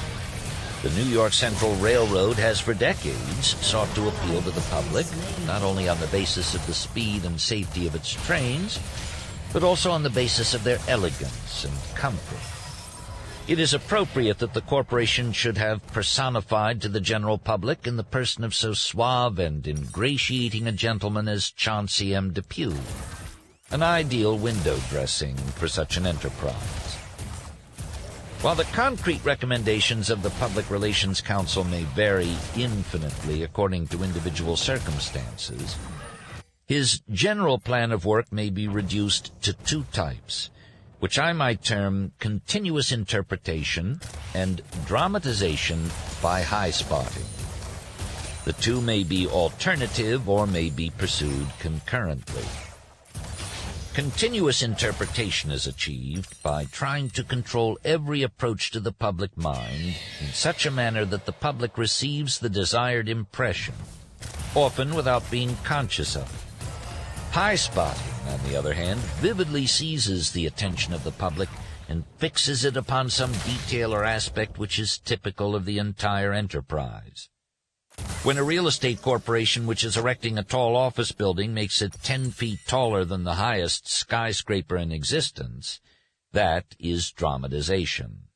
The New York Central Railroad has for decades sought to appeal to the public, not only on the basis of the speed and safety of its trains, but also on the basis of their elegance and comfort. It is appropriate that the corporation should have personified to the general public in the person of so suave and ingratiating a gentleman as Chauncey M. Depew, an ideal window dressing for such an enterprise. While the concrete recommendations of the Public Relations Council may vary infinitely according to individual circumstances, his general plan of work may be reduced to two types, which I might term continuous interpretation and dramatization by high-spotting. The two may be alternative or may be pursued concurrently. Continuous interpretation is achieved by trying to control every approach to the public mind in such a manner that the public receives the desired impression, often without being conscious of it. High-spotting, on the other hand, vividly seizes the attention of the public and fixes it upon some detail or aspect which is typical of the entire enterprise. When a real estate corporation which is erecting a tall office building makes it 10 feet taller than the highest skyscraper in existence, that is dramatization.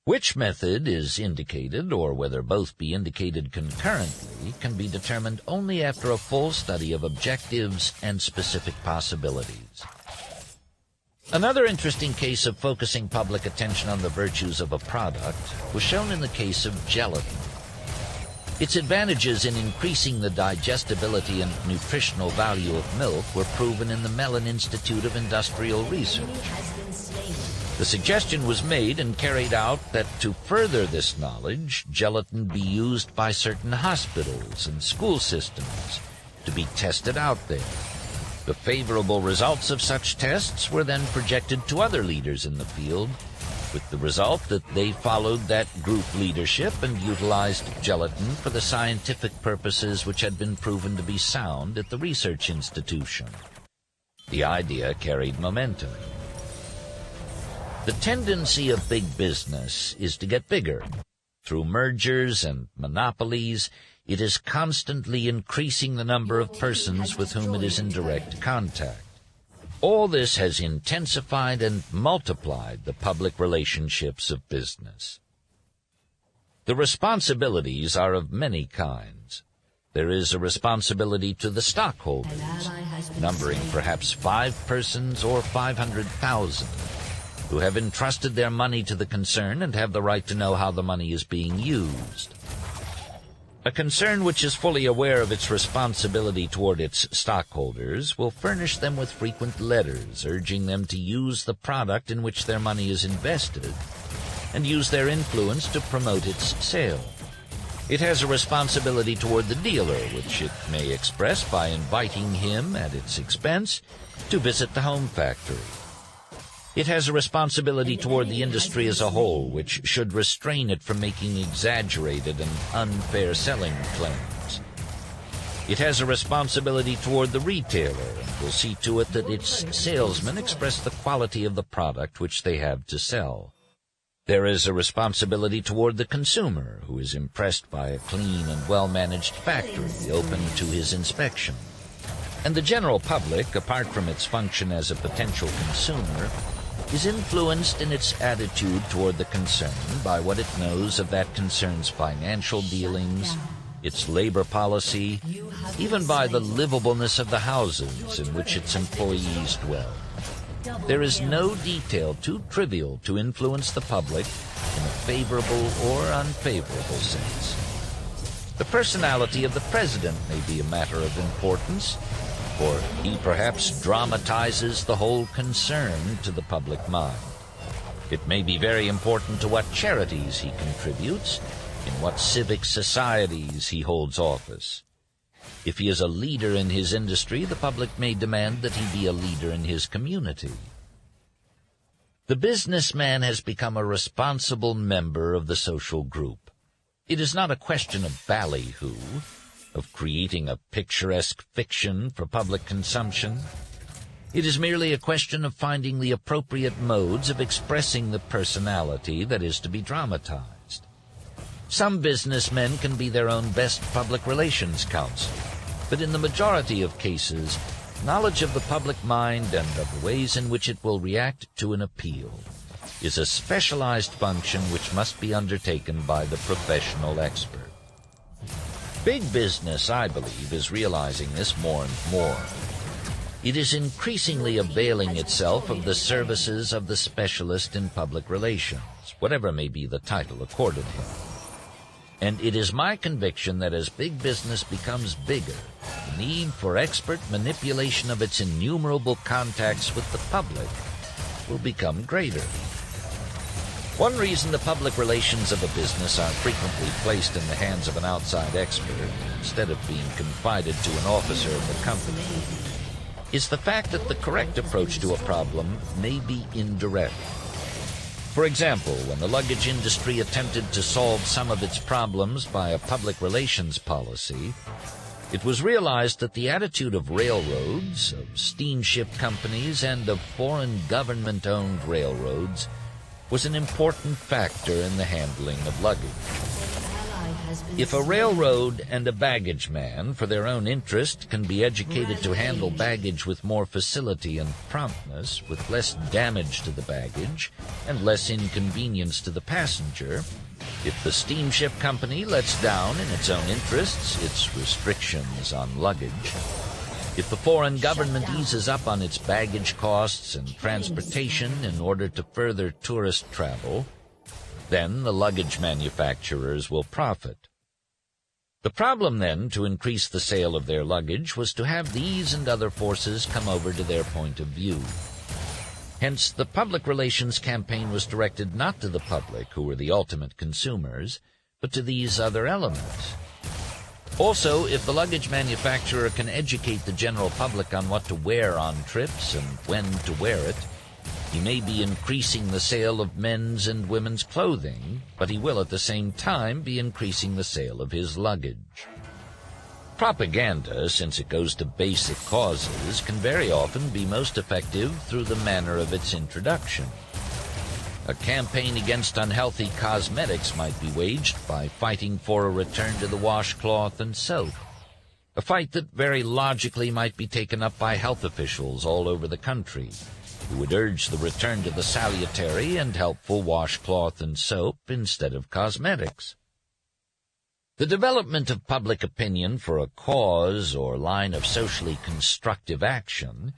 Which method is indicated, or whether both be indicated concurrently, can be determined only after a full study of objectives and specific possibilities. Another interesting case of focusing public attention on the virtues of a product was shown in the case of gelatin. Its advantages in increasing the digestibility and nutritional value of milk were proven in the Mellon Institute of Industrial Research. The suggestion was made and carried out that to further this knowledge, gelatin be used by certain hospitals and school systems to be tested out there. The favorable results of such tests were then projected to other leaders in the field, with the result that they followed that group leadership and utilized gelatin for the scientific purposes which had been proven to be sound at the research institution. The idea carried momentum. The tendency of big business is to get bigger. Through mergers and monopolies, it is constantly increasing the number of persons with whom it is in direct contact. All this has intensified and multiplied the public relationships of business. The responsibilities are of many kinds. There is a responsibility to the stockholders, numbering perhaps 5 persons or 500,000, who have entrusted their money to the concern and have the right to know how the money is being used. A concern which is fully aware of its responsibility toward its stockholders will furnish them with frequent letters urging them to use the product in which their money is invested and use their influence to promote its sale. It has a responsibility toward the dealer, which it may express by inviting him, at its expense, to visit the home factory. It has a responsibility toward the industry as a whole, which should restrain it from making exaggerated and unfair selling claims. It has a responsibility toward the retailer, and will see to it that its salesmen express the quality of the product which they have to sell. There is a responsibility toward the consumer, who is impressed by a clean and well-managed factory open to his inspection. And the general public, apart from its function as a potential consumer, is influenced in its attitude toward the concern by what it knows of that concern's financial dealings, its labor policy, even by the livableness of the houses in which its employees dwell. There is no detail too trivial to influence the public in a favorable or unfavorable sense. The personality of the president may be a matter of importance, for he perhaps dramatizes the whole concern to the public mind. It may be very important to what charities he contributes, in what civic societies he holds office. If he is a leader in his industry, the public may demand that he be a leader in his community. The businessman has become a responsible member of the social group. It is not a question of ballyhoo, of creating a picturesque fiction for public consumption. It is merely a question of finding the appropriate modes of expressing the personality that is to be dramatized. Some businessmen can be their own best public relations counsel, but in the majority of cases, knowledge of the public mind and of the ways in which it will react to an appeal is a specialized function which must be undertaken by the professional expert. Big business, I believe, is realizing this more and more. It is increasingly availing itself of the services of the specialist in public relations, whatever may be the title accorded him. And it is my conviction that as big business becomes bigger, the need for expert manipulation of its innumerable contacts with the public will become greater. One reason the public relations of a business are frequently placed in the hands of an outside expert, instead of being confided to an officer of the company, is the fact that the correct approach to a problem may be indirect. For example, when the luggage industry attempted to solve some of its problems by a public relations policy, it was realized that the attitude of railroads, of steamship companies, and of foreign government-owned railroads was an important factor in the handling of luggage. If a railroad and a baggage man, for their own interest, can be educated to handle baggage with more facility and promptness, with less damage to the baggage and less inconvenience to the passenger, if the steamship company lets down in its own interests its restrictions on luggage, if the foreign government eases up on its baggage costs and transportation in order to further tourist travel, then the luggage manufacturers will profit. The problem, then, to increase the sale of their luggage was to have these and other forces come over to their point of view. Hence, the public relations campaign was directed not to the public, who were the ultimate consumers, but to these other elements. Also, if the luggage manufacturer can educate the general public on what to wear on trips and when to wear it, he may be increasing the sale of men's and women's clothing, but he will at the same time be increasing the sale of his luggage. Propaganda, since it goes to basic causes, can very often be most effective through the manner of its introduction. A campaign against unhealthy cosmetics might be waged by fighting for a return to the washcloth and soap, a fight that very logically might be taken up by health officials all over the country, who would urge the return to the salutary and helpful washcloth and soap instead of cosmetics. The development of public opinion for a cause or line of socially constructive action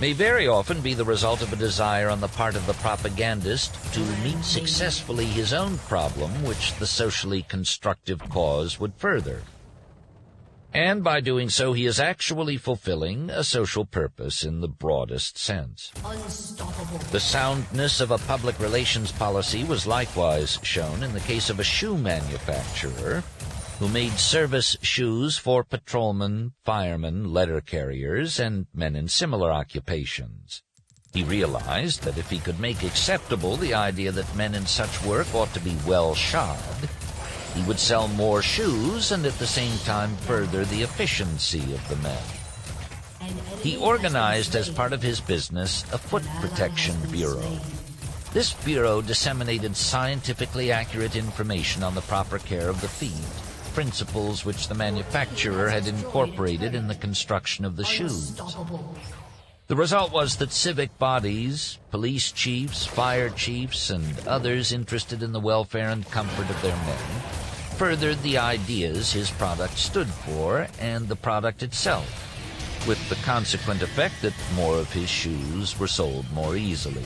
may very often be the result of a desire on the part of the propagandist to meet successfully his own problem, which the socially constructive cause would further. And by doing so, he is actually fulfilling a social purpose in the broadest sense. Unstoppable. The soundness of a public relations policy was likewise shown in the case of a shoe manufacturer who made service shoes for patrolmen, firemen, letter carriers, and men in similar occupations. He realized that if he could make acceptable the idea that men in such work ought to be well shod, he would sell more shoes and at the same time further the efficiency of the men. He organized as part of his business a foot protection bureau. This bureau disseminated scientifically accurate information on the proper care of the feet, principles which the manufacturer had incorporated in the construction of the shoes. The result was that civic bodies, police chiefs, fire chiefs, and others interested in the welfare and comfort of their men furthered the ideas his product stood for and the product itself, with the consequent effect that more of his shoes were sold more easily.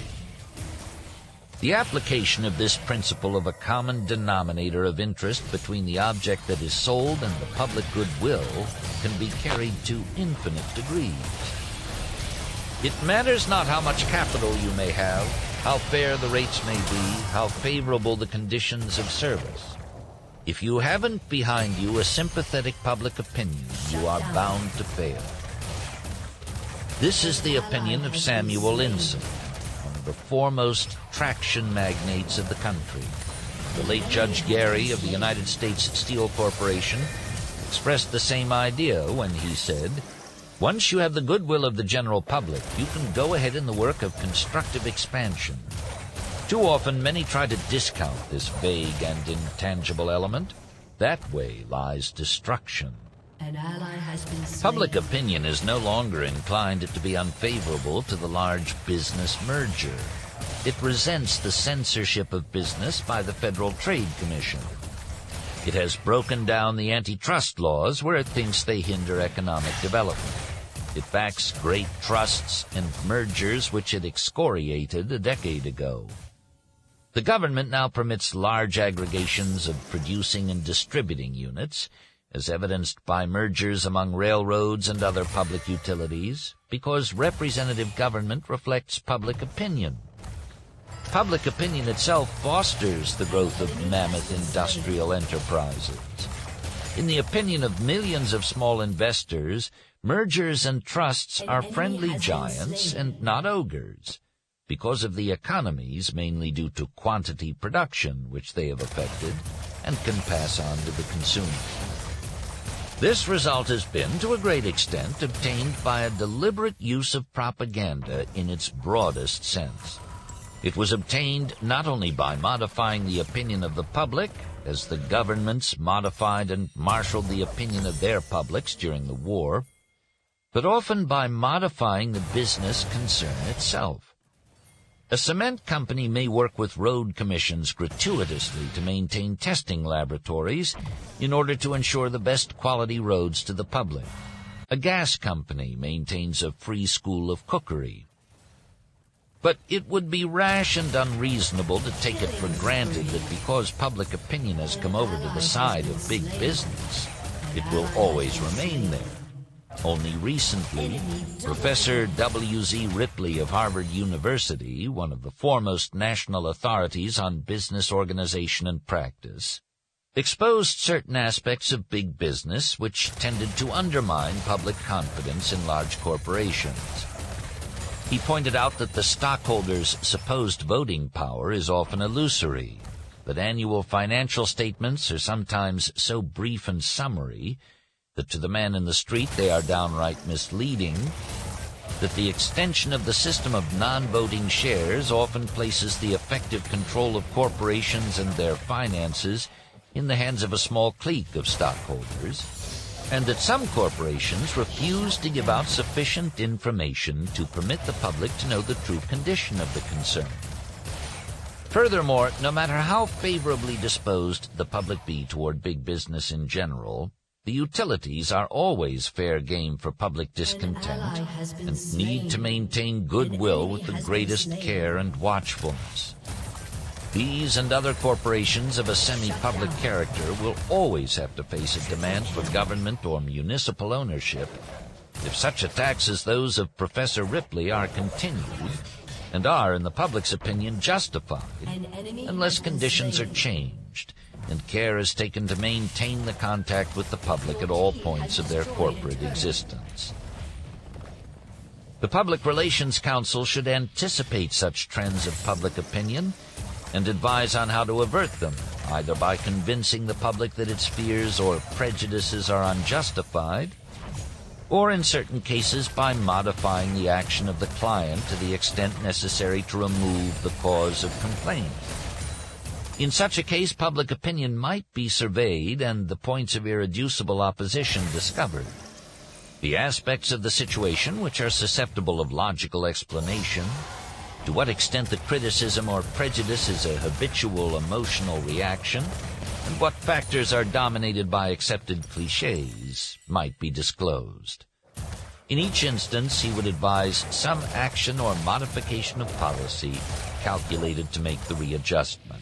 The application of this principle of a common denominator of interest between the object that is sold and the public goodwill can be carried to infinite degrees. It matters not how much capital you may have, how fair the rates may be, how favorable the conditions of service. If you haven't behind you a sympathetic public opinion, you are bound to fail. This is the opinion of Samuel Insull, one of the foremost traction magnates of the country. The late Judge Gary of the United States Steel Corporation expressed the same idea when he said, "Once you have the goodwill of the general public, you can go ahead in the work of constructive expansion." Too often, many try to discount this vague and intangible element. That way lies destruction. An ally has been slain. Public opinion is no longer inclined to be unfavorable to the large business merger. It resents the censorship of business by the Federal Trade Commission. It has broken down the antitrust laws where it thinks they hinder economic development. It backs great trusts and mergers which it excoriated a decade ago. The government now permits large aggregations of producing and distributing units, as evidenced by mergers among railroads and other public utilities, because representative government reflects public opinion. Public opinion itself fosters the growth of mammoth industrial enterprises. In the opinion of millions of small investors, mergers and trusts are friendly giants and not ogres, because of the economies mainly due to quantity production which they have affected and can pass on to the consumer. This result has been, to a great extent, obtained by a deliberate use of propaganda in its broadest sense. It was obtained not only by modifying the opinion of the public, as the governments modified and marshaled the opinion of their publics during the war, but often by modifying the business concern itself. A cement company may work with road commissions gratuitously to maintain testing laboratories in order to ensure the best quality roads to the public. A gas company maintains a free school of cookery. But it would be rash and unreasonable to take it for granted that because public opinion has come over to the side of big business, it will always remain there. Only recently, Professor W.Z. Ripley of Harvard University, one of the foremost national authorities on business organization and practice, exposed certain aspects of big business which tended to undermine public confidence in large corporations. He pointed out that the stockholders' supposed voting power is often illusory, that annual financial statements are sometimes so brief and summary that to the man in the street they are downright misleading, that the extension of the system of non-voting shares often places the effective control of corporations and their finances in the hands of a small clique of stockholders, and that some corporations refuse to give out sufficient information to permit the public to know the true condition of the concern. Furthermore, no matter how favorably disposed the public be toward big business in general, the utilities are always fair game for public discontent and need to maintain goodwill with the greatest care and watchfulness. These and other corporations of a semi-public character will always have to face a demand for government or municipal ownership if such attacks as those of Professor Ripley are continued and are, in the public's opinion, justified, unless conditions are changed and care is taken to maintain the contact with the public at all points of their corporate existence. The Public Relations Council should anticipate such trends of public opinion and advise on how to avert them, either by convincing the public that its fears or prejudices are unjustified, or in certain cases by modifying the action of the client to the extent necessary to remove the cause of complaint. In such a case, public opinion might be surveyed and the points of irreducible opposition discovered. The aspects of the situation which are susceptible of logical explanation, to what extent the criticism or prejudice is a habitual emotional reaction, and what factors are dominated by accepted cliches might be disclosed. In each instance, he would advise some action or modification of policy calculated to make the readjustment.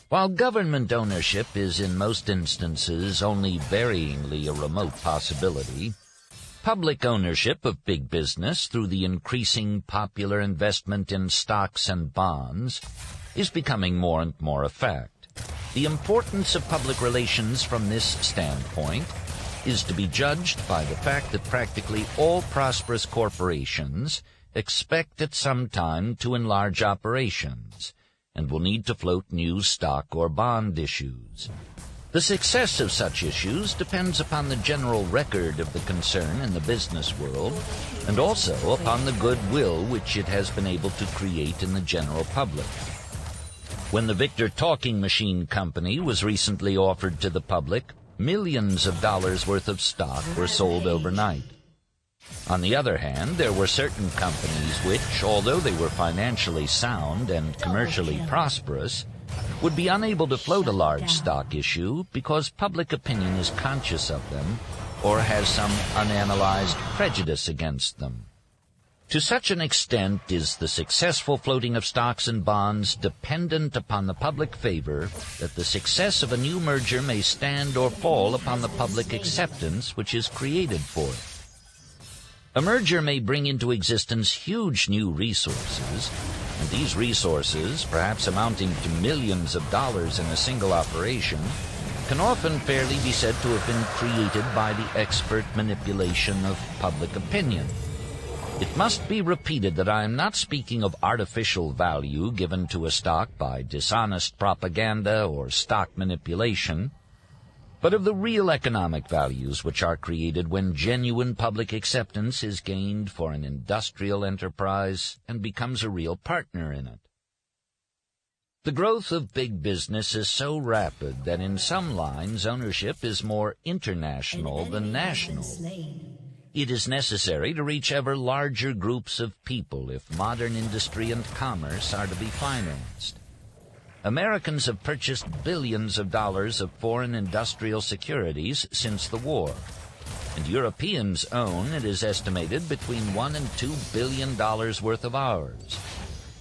While government ownership is in most instances only varyingly a remote possibility, public ownership of big business through the increasing popular investment in stocks and bonds is becoming more and more a fact. The importance of public relations from this standpoint is to be judged by the fact that practically all prosperous corporations expect at some time to enlarge operations and will need to float new stock or bond issues. The success of such issues depends upon the general record of the concern in the business world and also upon the goodwill which it has been able to create in the general public. When the Victor Talking Machine Company was recently offered to the public, millions of dollars worth of stock were sold overnight. On the other hand, there were certain companies which, although they were financially sound and commercially prosperous, would be unable to float a large stock issue because public opinion is conscious of them or has some unanalyzed prejudice against them. To such an extent is the successful floating of stocks and bonds dependent upon the public favor that the success of a new merger may stand or fall upon the public acceptance which is created for it. A merger may bring into existence huge new resources, and these resources, perhaps amounting to millions of dollars in a single operation, can often fairly be said to have been created by the expert manipulation of public opinion. It must be repeated that I am not speaking of artificial value given to a stock by dishonest propaganda or stock manipulation, but of the real economic values which are created when genuine public acceptance is gained for an industrial enterprise and becomes a real partner in it. The growth of big business is so rapid that in some lines ownership is more international than national. It is necessary to reach ever larger groups of people if modern industry and commerce are to be financed. Americans have purchased billions of dollars of foreign industrial securities since the war, and Europeans own, it is estimated, between $1 and $2 billion worth of ours.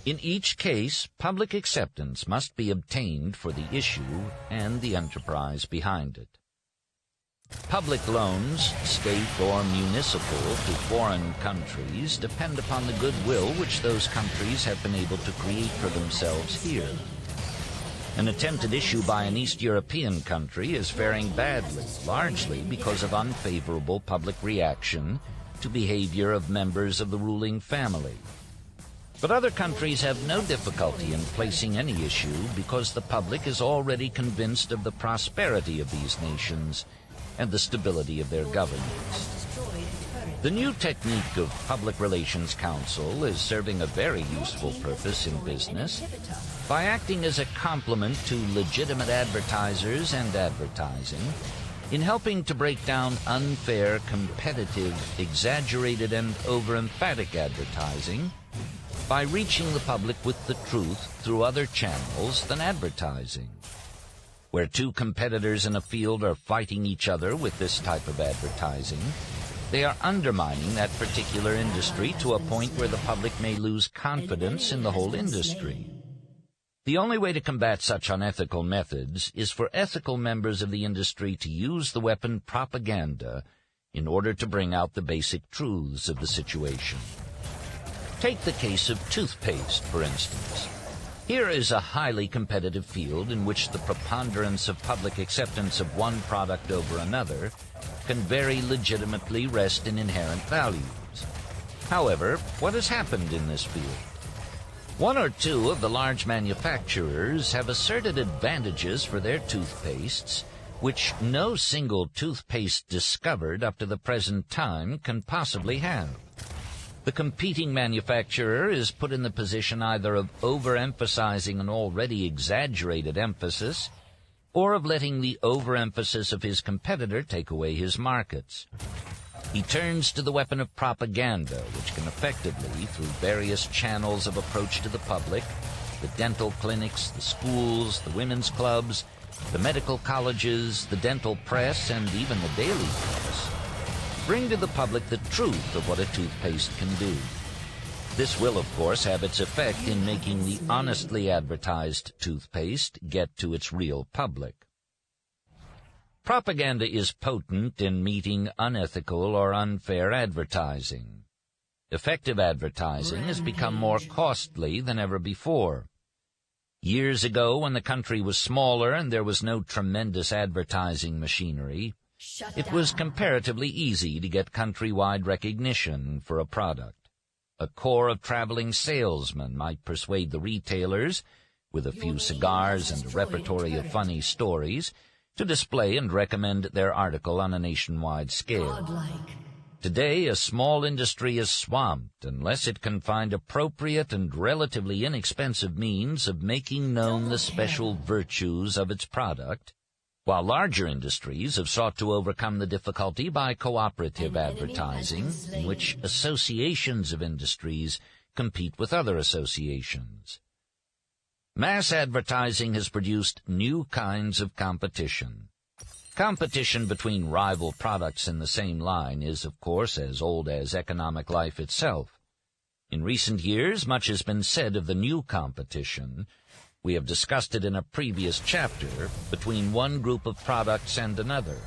In each case, public acceptance must be obtained for the issue and the enterprise behind it. Public loans, state or municipal, to foreign countries depend upon the goodwill which those countries have been able to create for themselves here. An attempted issue by an East European country is faring badly, largely because of unfavorable public reaction to behavior of members of the ruling family. But other countries have no difficulty in placing any issue because the public is already convinced of the prosperity of these nations and the stability of their governments. The new technique of Public Relations Counsel is serving a very useful purpose in business by acting as a complement to legitimate advertisers and advertising in helping to break down unfair, competitive, exaggerated, and over-emphatic advertising by reaching the public with the truth through other channels than advertising. Where two competitors in a field are fighting each other with this type of advertising, they are undermining that particular industry to a point where the public may lose confidence in the whole industry. The only way to combat such unethical methods is for ethical members of the industry to use the weapon propaganda in order to bring out the basic truths of the situation. Take the case of toothpaste, for instance. Here is a highly competitive field in which the preponderance of public acceptance of one product over another can very legitimately rest in inherent values. However, what has happened in this field? One or two of the large manufacturers have asserted advantages for their toothpastes which no single toothpaste discovered up to the present time can possibly have. The competing manufacturer is put in the position either of overemphasizing an already exaggerated emphasis or of letting the overemphasis of his competitor take away his markets. He turns to the weapon of propaganda, which can effectively, through various channels of approach to the public, the dental clinics, the schools, the women's clubs, the medical colleges, the dental press, and even the daily press, bring to the public the truth of what a toothpaste can do. This will, of course, have its effect in making the honestly advertised toothpaste get to its real public. Propaganda is potent in meeting unethical or unfair advertising. Effective advertising has become more costly than ever before. Years ago, when the country was smaller and there was no tremendous advertising machinery, it was comparatively easy to get countrywide recognition for a product. A corps of traveling salesmen might persuade the retailers, with a few cigars and a repertory of funny stories, to display and recommend their article on a nationwide scale. Today, a small industry is swamped unless it can find appropriate and relatively inexpensive means of making known the special virtues of its product, while larger industries have sought to overcome the difficulty by cooperative advertising, in which associations of industries compete with other associations. Mass advertising has produced new kinds of competition. Competition between rival products in the same line is, of course, as old as economic life itself. In recent years, much has been said of the new competition. We have discussed it in a previous chapter, between one group of products and another.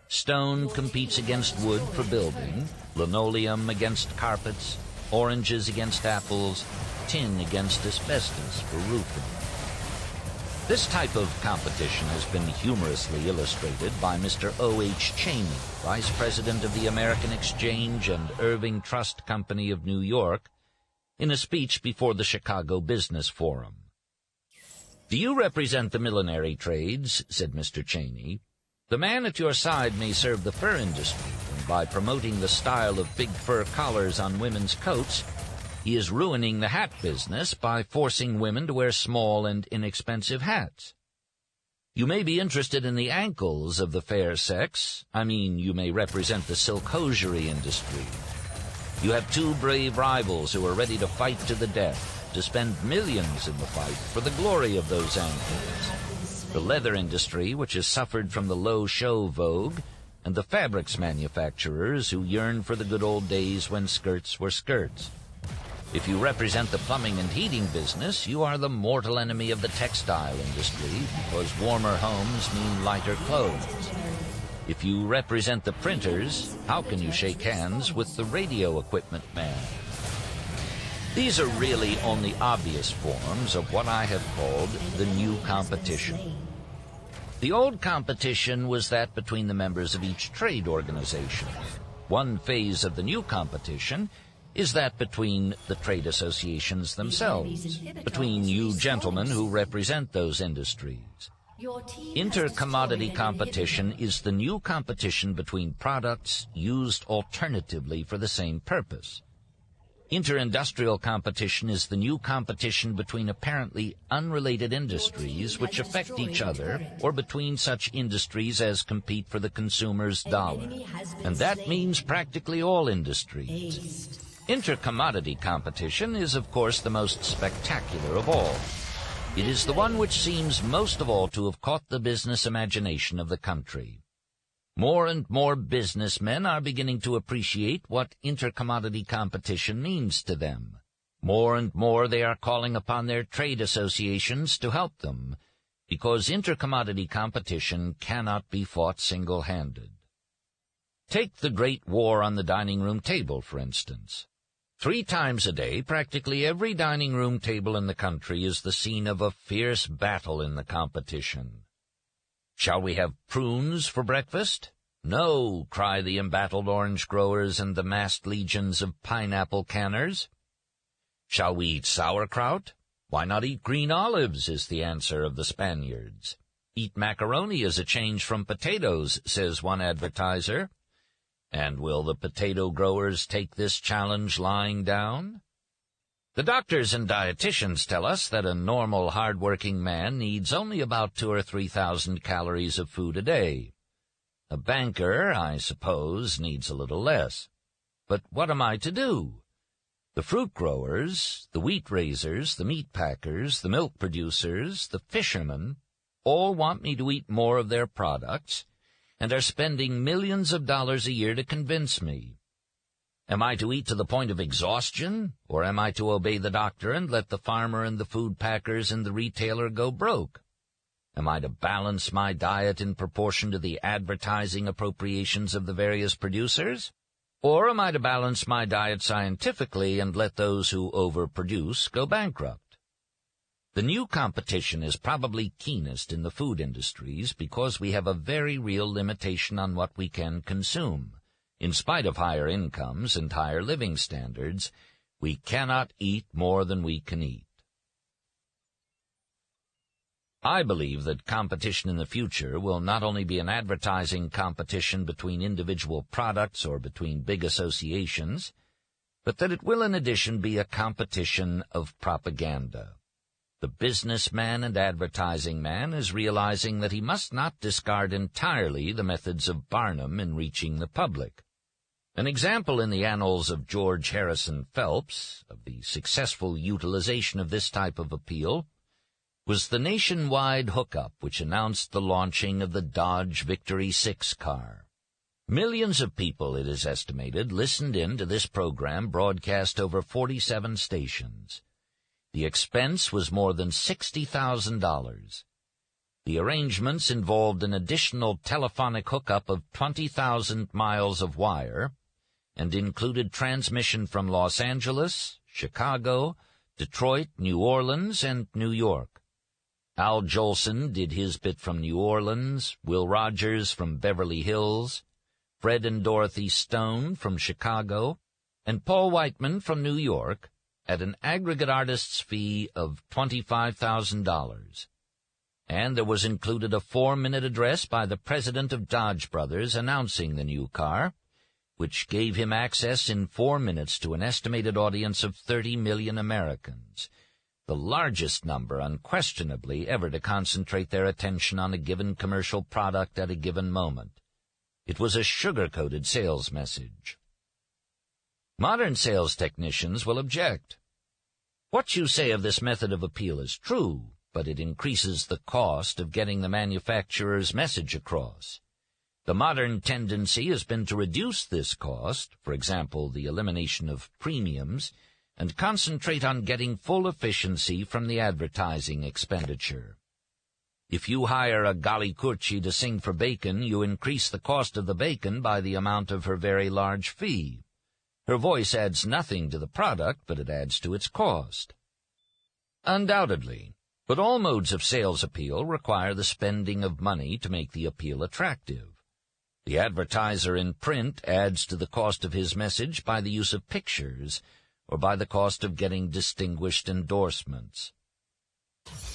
Stone competes against wood for building, linoleum against carpets, oranges against apples, tin against asbestos for roofing. This type of competition has been humorously illustrated by Mr. O.H. Cheney, Vice President of the American Exchange and Irving Trust Company of New York, in a speech before the Chicago Business Forum. "Do you represent the millinery trades?" said Mr. Cheney. "The man at your side may serve the fur industry, and by promoting the style of big fur collars on women's coats, he is ruining the hat business by forcing women to wear small and inexpensive hats. You may be interested in the ankles of the fair sex. You may represent the silk hosiery industry. You have two brave rivals who are ready to fight to the death, to spend millions in the fight for the glory of those ankles. The leather industry, which has suffered from the low show vogue, and the fabrics manufacturers who yearn for the good old days when skirts were skirts. If you represent the plumbing and heating business, you are the mortal enemy of the textile industry, because warmer homes mean lighter clothes. If you represent the printers, how can you shake hands with the radio equipment man? These are really only obvious forms of what I have called the new competition. The old competition was that between the members of each trade organization. One phase of the new competition is that between the trade associations themselves, between you gentlemen who represent those industries. Inter-commodity competition is the new competition between products used alternatively for the same purpose. Inter-industrial competition is the new competition between apparently unrelated industries which affect each other, or between such industries as compete for the consumer's dollar. And that means practically all industries. Inter-commodity competition is, of course, the most spectacular of all. It is the one which seems most of all to have caught the business imagination of the country. More and more businessmen are beginning to appreciate what inter-commodity competition means to them. More and more they are calling upon their trade associations to help them, because inter-commodity competition cannot be fought single-handed. Take the great war on the dining room table, for instance. 3 times a day, practically every dining room table in the country is the scene of a fierce battle in the competition. Shall we have prunes for breakfast? No, cry the embattled orange growers and the massed legions of pineapple canners. Shall we eat sauerkraut? Why not eat green olives, is the answer of the Spaniards. Eat macaroni as a change from potatoes, says one advertiser. And will the potato growers take this challenge lying down? The doctors and dietitians tell us that a normal, hard-working man needs only about 2,000 or 3,000 calories of food a day. A banker, I suppose, needs a little less. But what am I to do? The fruit growers, the wheat raisers, the meat packers, the milk producers, the fishermen, all want me to eat more of their products, and are spending millions of dollars a year to convince me. Am I to eat to the point of exhaustion, or am I to obey the doctor and let the farmer and the food packers and the retailer go broke? Am I to balance my diet in proportion to the advertising appropriations of the various producers? Or am I to balance my diet scientifically and let those who overproduce go bankrupt? The new competition is probably keenest in the food industries because we have a very real limitation on what we can consume. In spite of higher incomes and higher living standards, we cannot eat more than we can eat. I believe that competition in the future will not only be an advertising competition between individual products or between big associations, but that it will in addition be a competition of propaganda. The businessman and advertising man is realizing that he must not discard entirely the methods of Barnum in reaching the public. An example in the annals of George Harrison Phelps, of the successful utilization of this type of appeal, was the nationwide hookup which announced the launching of the Dodge Victory 6 car. Millions of people, it is estimated, listened in to this program broadcast over 47 stations. The expense was more than $60,000. The arrangements involved an additional telephonic hookup of 20,000 miles of wire, and included transmission from Los Angeles, Chicago, Detroit, New Orleans, and New York. Al Jolson did his bit from New Orleans, Will Rogers from Beverly Hills, Fred and Dorothy Stone from Chicago, and Paul Whiteman from New York, at an aggregate artist's fee of $25,000. And there was included a 4-minute address by the president of Dodge Brothers announcing the new car, which gave him access in 4 minutes to an estimated audience of 30 million Americans, the largest number, unquestionably, ever to concentrate their attention on a given commercial product at a given moment. It was a sugar-coated sales message. Modern sales technicians will object. What you say of this method of appeal is true, but it increases the cost of getting the manufacturer's message across. The modern tendency has been to reduce this cost, for example, the elimination of premiums, and concentrate on getting full efficiency from the advertising expenditure. If you hire a Gali Kurchi to sing for bacon, you increase the cost of the bacon by the amount of her very large fee. Her voice adds nothing to the product, but it adds to its cost. Undoubtedly, but all modes of sales appeal require the spending of money to make the appeal attractive. The advertiser in print adds to the cost of his message by the use of pictures, or by the cost of getting distinguished endorsements.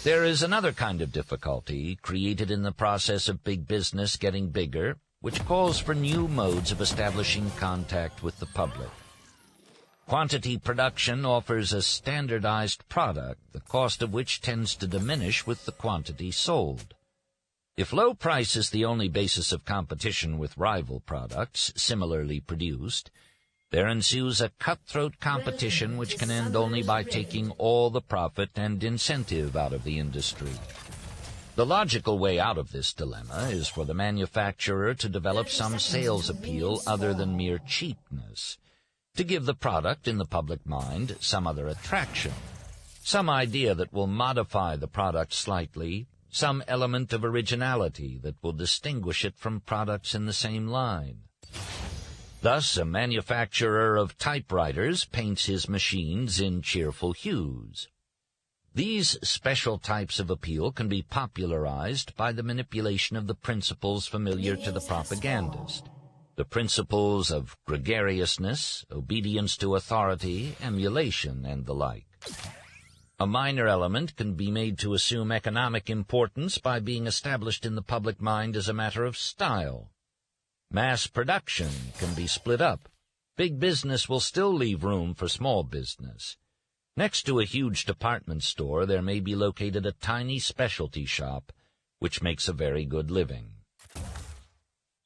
There is another kind of difficulty created in the process of big business getting bigger, which calls for new modes of establishing contact with the public. Quantity production offers a standardized product, the cost of which tends to diminish with the quantity sold. If low price is the only basis of competition with rival products similarly produced, there ensues a cutthroat competition which can end only by taking all the profit and incentive out of the industry. The logical way out of this dilemma is for the manufacturer to develop some sales appeal other than mere cheapness, to give the product in the public mind some other attraction, some idea that will modify the product slightly, some element of originality that will distinguish it from products in the same line. Thus, a manufacturer of typewriters paints his machines in cheerful hues. These special types of appeal can be popularized by the manipulation of the principles familiar to the propagandist, the principles of gregariousness, obedience to authority, emulation, and the like. A minor element can be made to assume economic importance by being established in the public mind as a matter of style. Mass production can be split up. Big business will still leave room for small business. Next to a huge department store, there may be located a tiny specialty shop, which makes a very good living.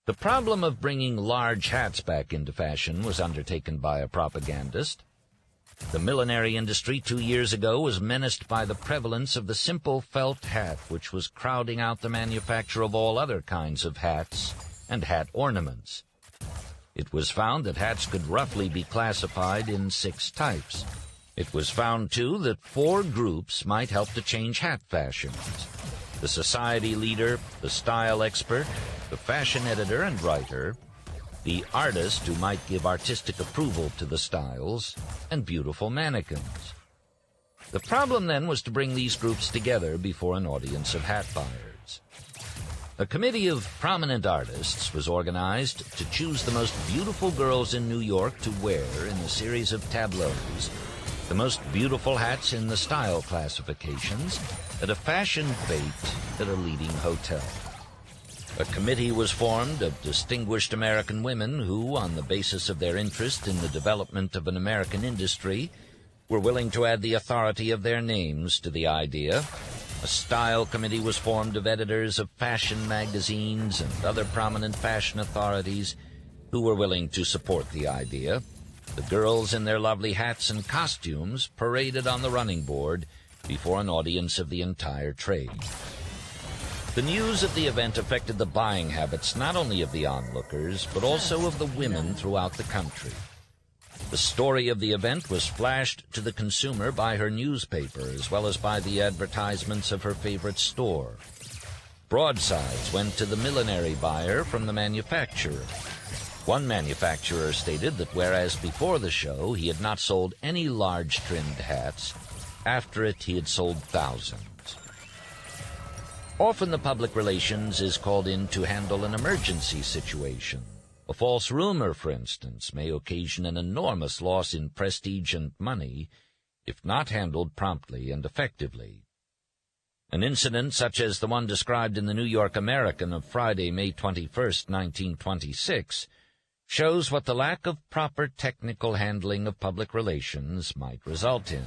The problem of bringing large hats back into fashion was undertaken by a propagandist. The millinery industry 2 years ago was menaced by the prevalence of the simple felt hat, which was crowding out the manufacture of all other kinds of hats, and hat ornaments. It was found that hats could roughly be classified in 6 types. It was found, too, that 4 groups might help to change hat fashions: the society leader, the style expert, the fashion editor and writer, the artist who might give artistic approval to the styles, and beautiful mannequins. The problem then was to bring these groups together before an audience of hat buyers. A committee of prominent artists was organized to choose the most beautiful girls in New York to wear in a series of tableaus, the most beautiful hats in the style classifications, at a fashion fete at a leading hotel. A committee was formed of distinguished American women who, on the basis of their interest in the development of an American industry, were willing to add the authority of their names to the idea. A style committee was formed of editors of fashion magazines and other prominent fashion authorities who were willing to support the idea. The girls in their lovely hats and costumes paraded on the running board before an audience of the entire trade. The news of the event affected the buying habits not only of the onlookers, but also of the women throughout the country. The story of the event was flashed to the consumer by her newspaper, as well as by the advertisements of her favorite store. Broadsides went to the millinery buyer from the manufacturer. One manufacturer stated that whereas before the show he had not sold any large-trimmed hats, after it he had sold thousands. Often the public relations is called in to handle an emergency situation. A false rumor, for instance, may occasion an enormous loss in prestige and money if not handled promptly and effectively. An incident such as the one described in the New York American of Friday, May 21, 1926, shows what the lack of proper technical handling of public relations might result in.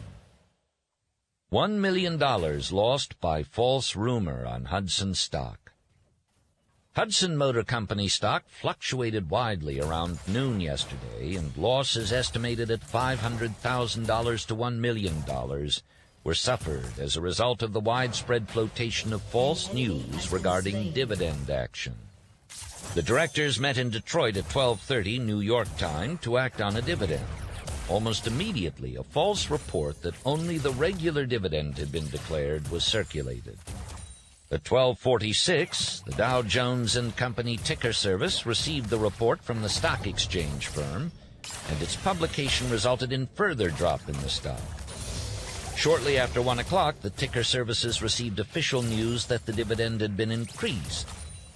$1 million lost by false rumor on Hudson stock. Hudson Motor Company stock fluctuated widely around noon yesterday, and losses estimated at $500,000 to $1 million were suffered as a result of the widespread flotation of false news regarding dividend action. The directors met in Detroit at 12:30 New York time to act on a dividend. Almost immediately, a false report that only the regular dividend had been declared was circulated. At 12:46, the Dow Jones & Company ticker service received the report from the stock exchange firm, and its publication resulted in further drop in the stock. Shortly after 1 o'clock, the ticker services received official news that the dividend had been increased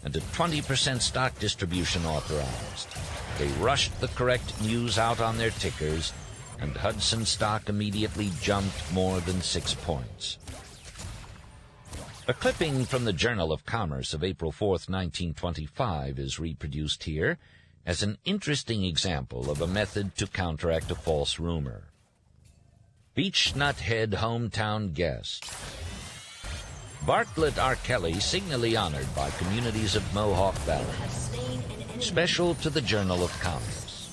and a 20% stock distribution authorized. They rushed the correct news out on their tickers, and Hudson stock immediately jumped more than 6 points. A clipping from the Journal of Commerce of April 4, 1925 is reproduced here as an interesting example of a method to counteract a false rumor. Beechnut Head hometown guest. Bartlett R. Kelly signally honored by communities of Mohawk Valley. Special to the Journal of Commerce.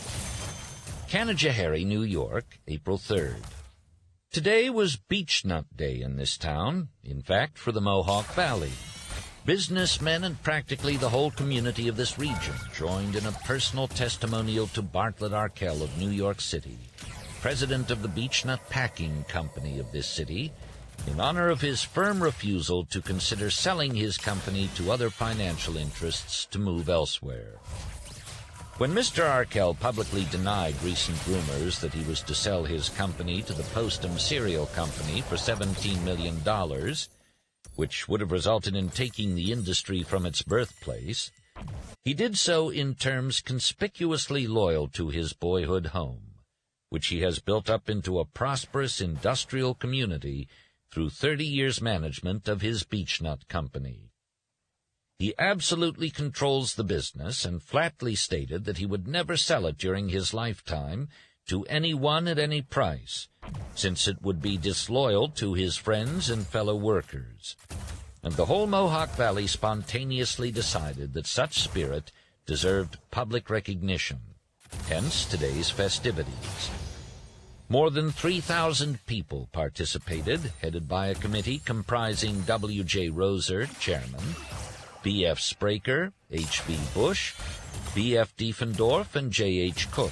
Canajoharie, New York, April 3rd. Today was Beechnut Day in this town, in fact, for the Mohawk Valley. Businessmen and practically the whole community of this region joined in a personal testimonial to Bartlett R. Kell of New York City, president of the Beechnut Packing Company of this city, in honor of his firm refusal to consider selling his company to other financial interests to move elsewhere. When Mr. Arkell publicly denied recent rumors that he was to sell his company to the Postum Cereal Company for $17 million, which would have resulted in taking the industry from its birthplace, he did so in terms conspicuously loyal to his boyhood home, which he has built up into a prosperous industrial community through 30 years' management of his Beechnut Company. He absolutely controls the business and flatly stated that he would never sell it during his lifetime to anyone at any price, since it would be disloyal to his friends and fellow workers. And the whole Mohawk Valley spontaneously decided that such spirit deserved public recognition, hence today's festivities. More than 3,000 people participated, headed by a committee comprising W.J. Roser, chairman, B.F. Spraker, H.B. Bush, B.F. Diefendorf, and J.H. Cook.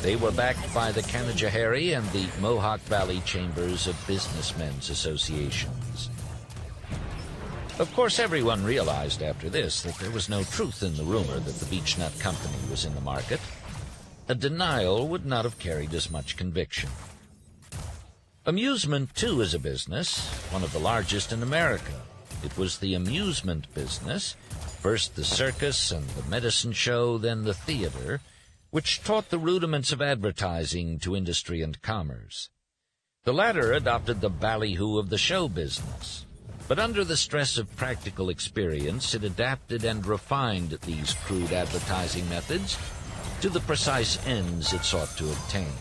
They were backed by the Canajoharie and the Mohawk Valley Chambers of Businessmen's Associations. Of course, everyone realized after this that there was no truth in the rumor that the Beechnut Company was in the market. A denial would not have carried as much conviction. Amusement, too, is a business, one of the largest in America. It was the amusement business, first the circus and the medicine show, then the theater, which taught the rudiments of advertising to industry and commerce. The latter adopted the ballyhoo of the show business, but under the stress of practical experience, it adapted and refined these crude advertising methods to the precise ends it sought to obtain.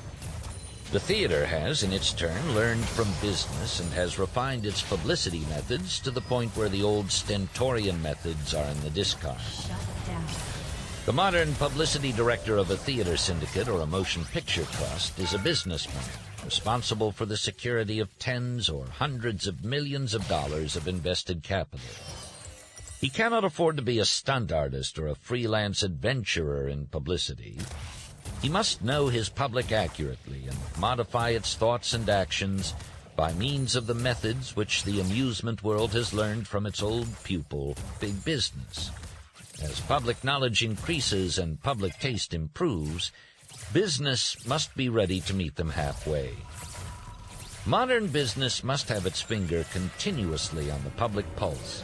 The theater has, in its turn, learned from business and has refined its publicity methods to the point where the old stentorian methods are in the discard. The modern publicity director of a theater syndicate or a motion picture trust is a businessman responsible for the security of tens or hundreds of millions of dollars of invested capital. He cannot afford to be a stunt artist or a freelance adventurer in publicity. He must know his public accurately and modify its thoughts and actions by means of the methods which the amusement world has learned from its old pupil, big business. As public knowledge increases and public taste improves, business must be ready to meet them halfway. Modern business must have its finger continuously on the public pulse.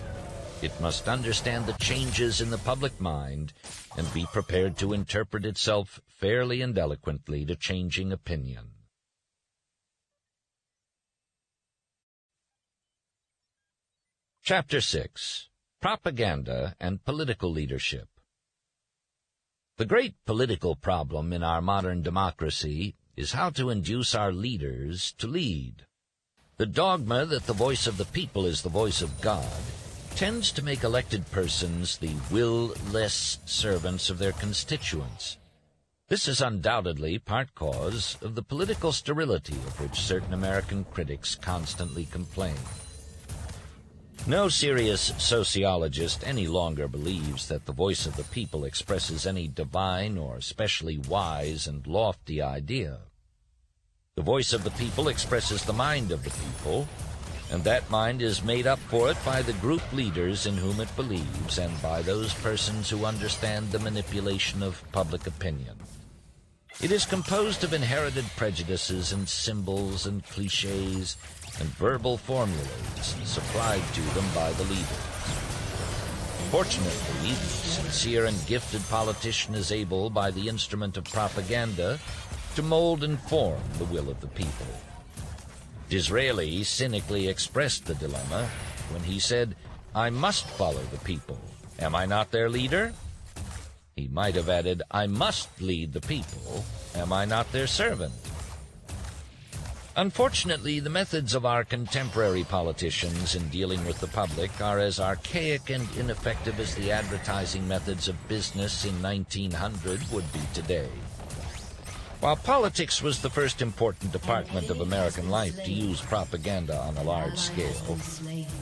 It must understand the changes in the public mind and be prepared to interpret itself fairly and eloquently to changing opinion. Chapter 6. Propaganda and Political Leadership. The great political problem in our modern democracy is how to induce our leaders to lead. The dogma that the voice of the people is the voice of God tends to make elected persons the will-less servants of their constituents. This is undoubtedly part cause of the political sterility of which certain American critics constantly complain. No serious sociologist any longer believes that the voice of the people expresses any divine or especially wise and lofty idea. The voice of the people expresses the mind of the people, and that mind is made up for it by the group leaders in whom it believes and by those persons who understand the manipulation of public opinion. It is composed of inherited prejudices and symbols and cliches and verbal formulas supplied to them by the leaders. Fortunately, the sincere and gifted politician is able, by the instrument of propaganda, to mold and form the will of the people. Disraeli cynically expressed the dilemma when he said, "I must follow the people. Am I not their leader?" He might have added, "I must lead the people. Am I not their servant?" Unfortunately, the methods of our contemporary politicians in dealing with the public are as archaic and ineffective as the advertising methods of business in 1900 would be today. While politics was the first important department of American life to use propaganda on a large scale,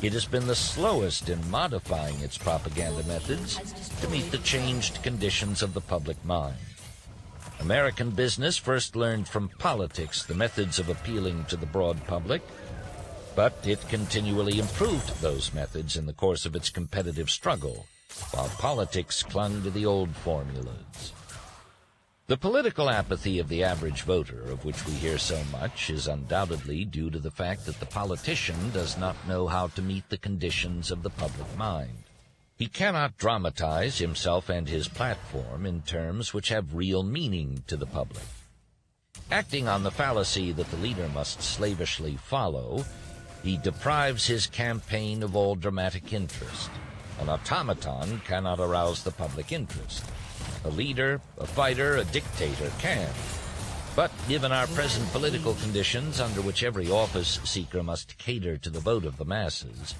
it has been the slowest in modifying its propaganda methods to meet the changed conditions of the public mind. American business first learned from politics the methods of appealing to the broad public, but it continually improved those methods in the course of its competitive struggle, while politics clung to the old formulas. The political apathy of the average voter, of which we hear so much, is undoubtedly due to the fact that the politician does not know how to meet the conditions of the public mind. He cannot dramatize himself and his platform in terms which have real meaning to the public. Acting on the fallacy that the leader must slavishly follow, he deprives his campaign of all dramatic interest. An automaton cannot arouse the public interest. A leader, a fighter, a dictator can. But given our present political conditions, under which every office seeker must cater to the vote of the masses,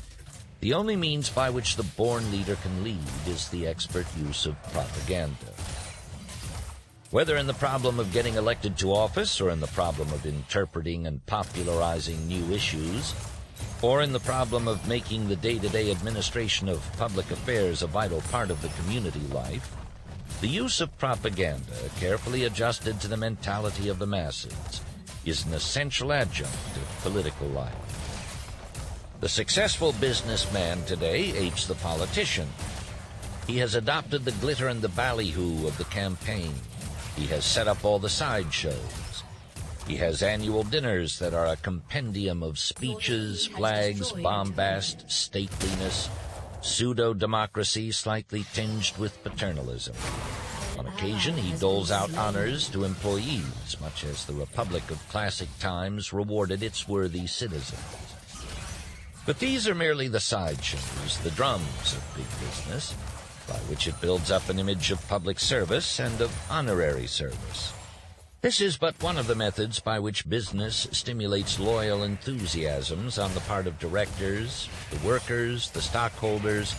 the only means by which the born leader can lead is the expert use of propaganda. Whether in the problem of getting elected to office or in the problem of interpreting and popularizing new issues, or in the problem of making the day-to-day administration of public affairs a vital part of the community life, the use of propaganda, carefully adjusted to the mentality of the masses, is an essential adjunct of political life. The successful businessman today apes the politician. He has adopted the glitter and the ballyhoo of the campaign. He has set up all the sideshows. He has annual dinners that are a compendium of speeches, flags, bombast, stateliness, pseudo-democracy slightly tinged with paternalism. On occasion, he doles out honors to employees, much as the Republic of classic times rewarded its worthy citizens. But these are merely the sideshows, the drums of big business, by which it builds up an image of public service and of honorary service. This is but one of the methods by which business stimulates loyal enthusiasms on the part of directors, the workers, the stockholders,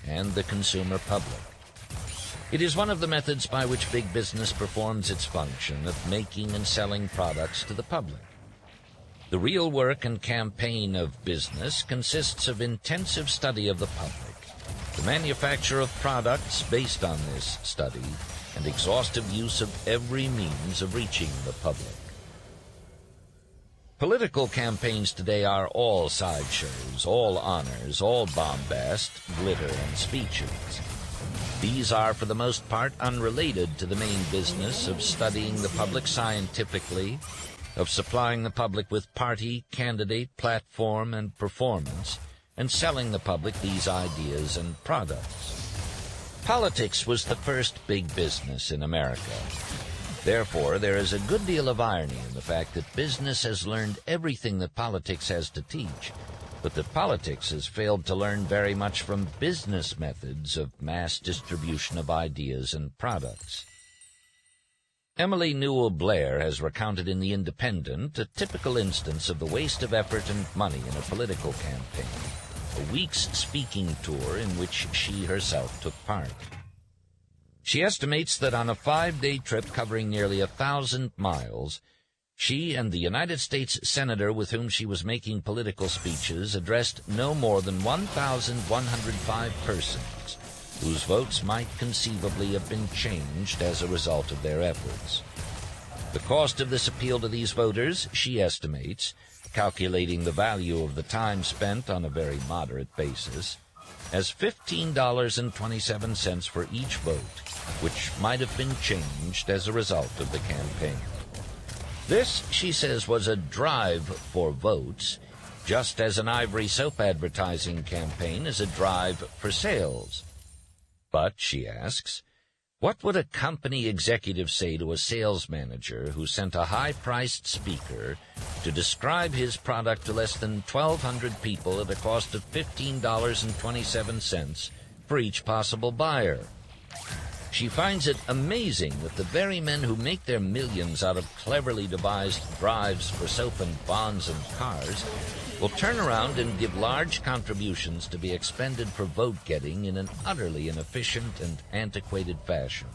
and the consumer public. It is one of the methods by which big business performs its function of making and selling products to the public. The real work and campaign of business consists of intensive study of the public, the manufacture of products based on this study, and exhaustive use of every means of reaching the public. Political campaigns today are all sideshows, all honors, all bombast, glitter, and speeches. These are, for the most part, unrelated to the main business of studying the public scientifically, of supplying the public with party, candidate, platform, and performance, and selling the public these ideas and products. Politics was the first big business in America. Therefore, there is a good deal of irony in the fact that business has learned everything that politics has to teach, but that politics has failed to learn very much from business methods of mass distribution of ideas and products. Emily Newell Blair has recounted in The Independent a typical instance of the waste of effort and money in a political campaign, a week's speaking tour in which she herself took part. She estimates that on a 5-day trip covering nearly 1,000 miles, she and the United States senator with whom she was making political speeches addressed no more than 1,105 persons, whose votes might conceivably have been changed as a result of their efforts. The cost of this appeal to these voters, she estimates, calculating the value of the time spent on a very moderate basis, as $15.27 for each vote, which might have been changed as a result of the campaign. This, she says, was a drive for votes, just as an Ivory soap advertising campaign is a drive for sales. But, she asks, what would a company executive say to a sales manager who sent a high-priced speaker to describe his product to less than 1,200 people at a cost of $15.27 for each possible buyer? She finds it amazing that the very men who make their millions out of cleverly devised drives for soap and bonds and cars will turn around and give large contributions to be expended for vote-getting in an utterly inefficient and antiquated fashion.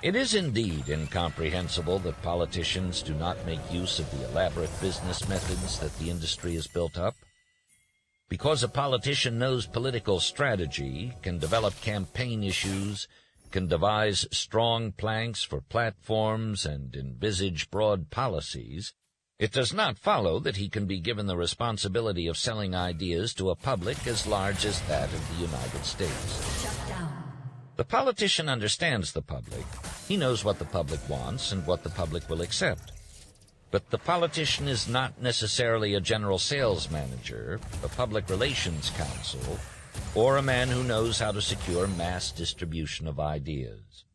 It is indeed incomprehensible that politicians do not make use of the elaborate business methods that the industry has built up. Because a politician knows political strategy, can develop campaign issues, can devise strong planks for platforms, and envisage broad policies, it does not follow that he can be given the responsibility of selling ideas to a public as large as that of the United States. Shut down. The politician understands the public. He knows what the public wants and what the public will accept. But the politician is not necessarily a general sales manager, a public relations counsel, or a man who knows how to secure mass distribution of ideas.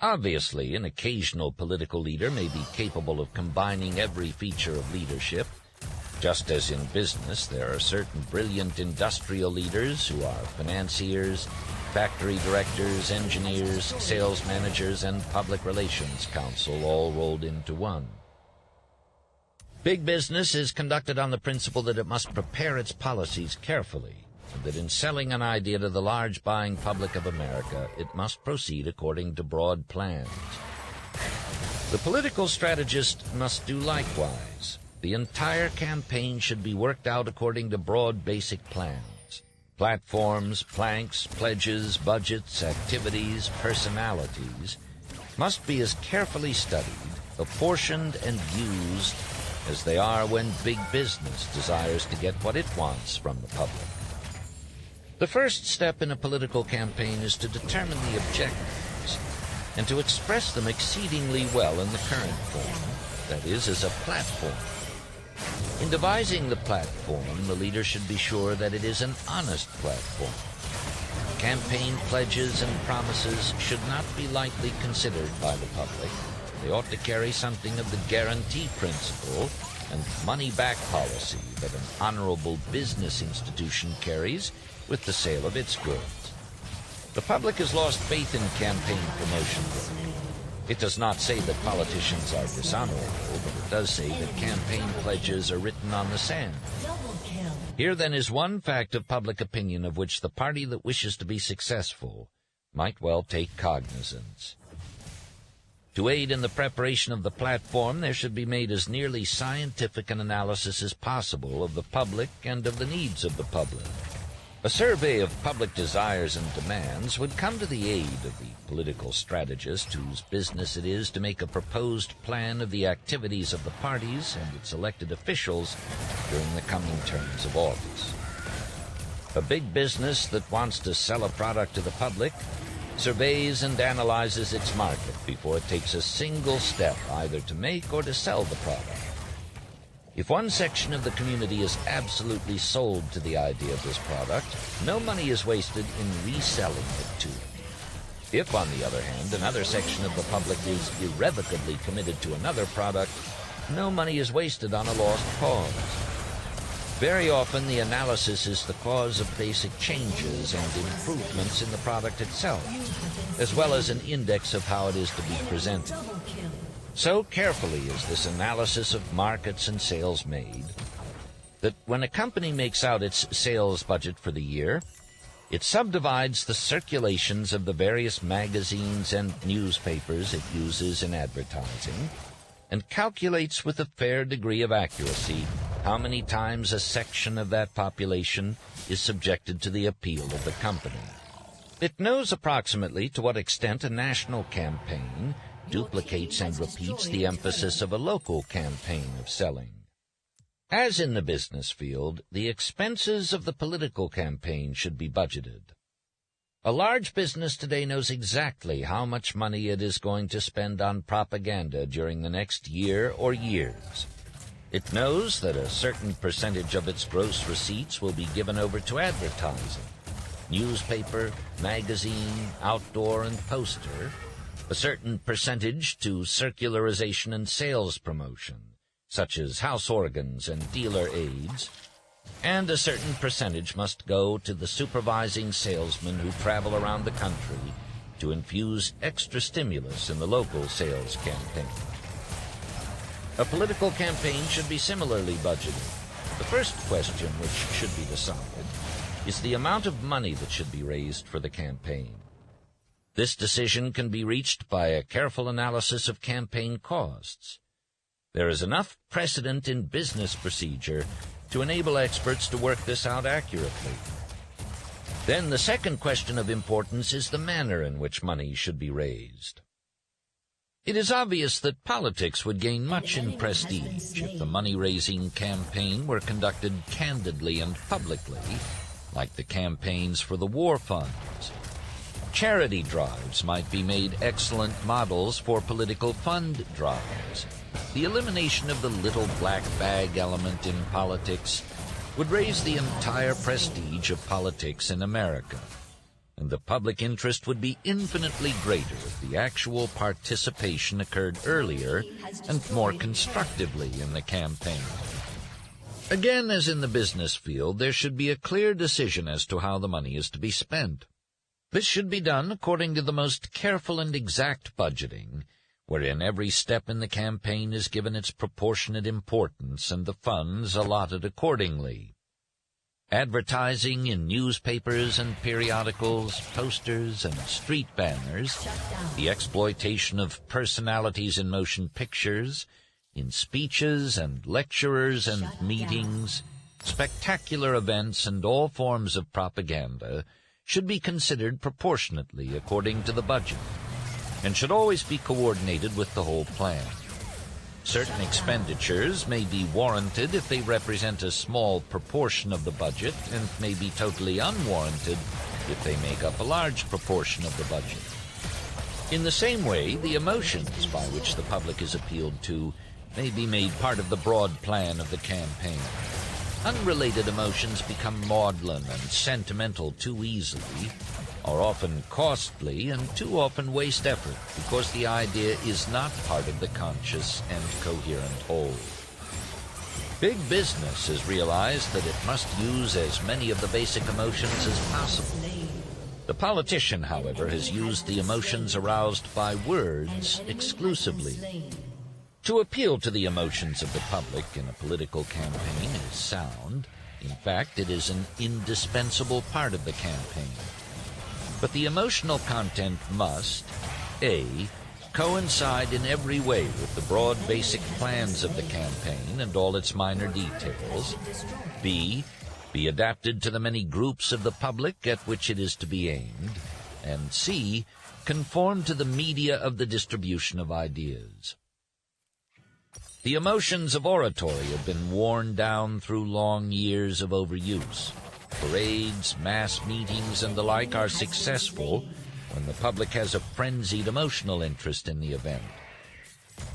Obviously, an occasional political leader may be capable of combining every feature of leadership. Just as in business, there are certain brilliant industrial leaders who are financiers, factory directors, engineers, sales managers, and public relations counsel all rolled into one. Big business is conducted on the principle that it must prepare its policies carefully, and that in selling an idea to the large buying public of America, it must proceed according to broad plans. The political strategist must do likewise. the entire campaign should be worked out according to broad basic plans. Platforms, planks, pledges, budgets, activities, personalities must be as carefully studied, apportioned, and used as they are when big business desires to get what it wants from the public. The first step in a political campaign is to determine the objectives and to express them exceedingly well in the current form, that is, as a platform. In devising the platform, the leader should be sure that it is an honest platform. Campaign pledges and promises should not be lightly considered by the public. They ought to carry something of the guarantee principle and money-back policy that an honorable business institution carries with the sale of its goods. The public has lost faith in campaign promotion. It does not say that politicians are dishonorable, but it does say that campaign pledges are written on the sand. Here, then, is one fact of public opinion of which the party that wishes to be successful might well take cognizance. To aid in the preparation of the platform, there should be made as nearly scientific an analysis as possible of the public and of the needs of the public. A survey of public desires and demands would come to the aid of the political strategist whose business it is to make a proposed plan of the activities of the parties and its elected officials during the coming terms of office. A big business that wants to sell a product to the public surveys and analyzes its market before it takes a single step either to make or to sell the product. If one section of the community is absolutely sold to the idea of this product, no money is wasted in reselling it to it. If, on the other hand, another section of the public is irrevocably committed to another product, no money is wasted on a lost cause. Very often, the analysis is the cause of basic changes and improvements in the product itself, as well as an index of how it is to be presented. So carefully is this analysis of markets and sales made that when a company makes out its sales budget for the year, it subdivides the circulations of the various magazines and newspapers it uses in advertising and calculates with a fair degree of accuracy how many times a section of that population is subjected to the appeal of the company. It knows approximately to what extent a national campaign duplicates and repeats the emphasis of a local campaign of selling. As in the business field, the expenses of the political campaign should be budgeted. A large business today knows exactly how much money it is going to spend on propaganda during the next year or years. It knows that a certain percentage of its gross receipts will be given over to advertising, newspaper, magazine, outdoor, and poster, a certain percentage to circularization and sales promotion, such as house organs and dealer aids, and a certain percentage must go to the supervising salesmen who travel around the country to infuse extra stimulus in the local sales campaign. A political campaign should be similarly budgeted. The first question which should be decided is the amount of money that should be raised for the campaign. This decision can be reached by a careful analysis of campaign costs. There is enough precedent in business procedure to enable experts to work this out accurately. Then the second question of importance is the manner in which money should be raised. It is obvious that politics would gain much in prestige if the money-raising campaign were conducted candidly and publicly, like the campaigns for the war funds. Charity drives might be made excellent models for political fund drives. The elimination of the little black bag element in politics would raise the entire prestige of politics in America, and the public interest would be infinitely greater if the actual participation occurred earlier and more constructively in the campaign. Again, as in the business field, there should be a clear decision as to how the money is to be spent. This should be done according to the most careful and exact budgeting, wherein every step in the campaign is given its proportionate importance and the funds allotted accordingly. Advertising in newspapers and periodicals, posters and street banners, the exploitation of personalities in motion pictures, In speeches and lecturers and meetings, spectacular events and all forms of propaganda should be considered proportionately according to the budget, and should always be coordinated with the whole plan. Certain expenditures may be warranted if they represent a small proportion of the budget, and may be totally unwarranted if they make up a large proportion of the budget. In the same way, the emotions by which the public is appealed to may be made part of the broad plan of the campaign. Unrelated emotions become maudlin and sentimental too easily, are often costly, and too often waste effort because the idea is not part of the conscious and coherent whole. Big business has realized that it must use as many of the basic emotions as possible. The politician, however, has used the emotions aroused by words exclusively. To appeal to the emotions of the public in a political campaign is sound. In fact, it is an indispensable part of the campaign. But the emotional content must, A, coincide in every way with the broad basic plans of the campaign and all its minor details, B, be adapted to the many groups of the public at which it is to be aimed, and C, conform to the media of the distribution of ideas. The emotions of oratory have been worn down through long years of overuse. Parades, mass meetings, and the like are successful when the public has a frenzied emotional interest in the event.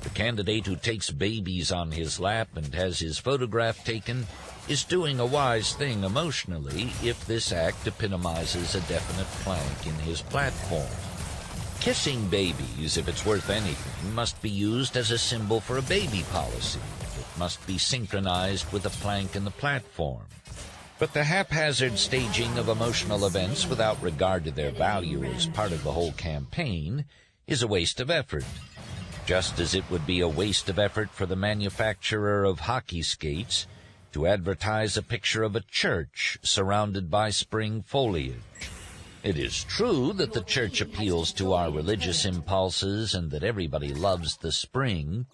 The candidate who takes babies on his lap and has his photograph taken is doing a wise thing emotionally if this act epitomizes a definite plank in his platform. Kissing babies, if it's worth anything, must be used as a symbol for a baby policy. It must be synchronized with a plank in the platform. But the haphazard staging of emotional events without regard to their value as part of the whole campaign is a waste of effort, just as it would be a waste of effort for the manufacturer of hockey skates to advertise a picture of a church surrounded by spring foliage. It is true that the church appeals to our religious impulses and that everybody loves the spring,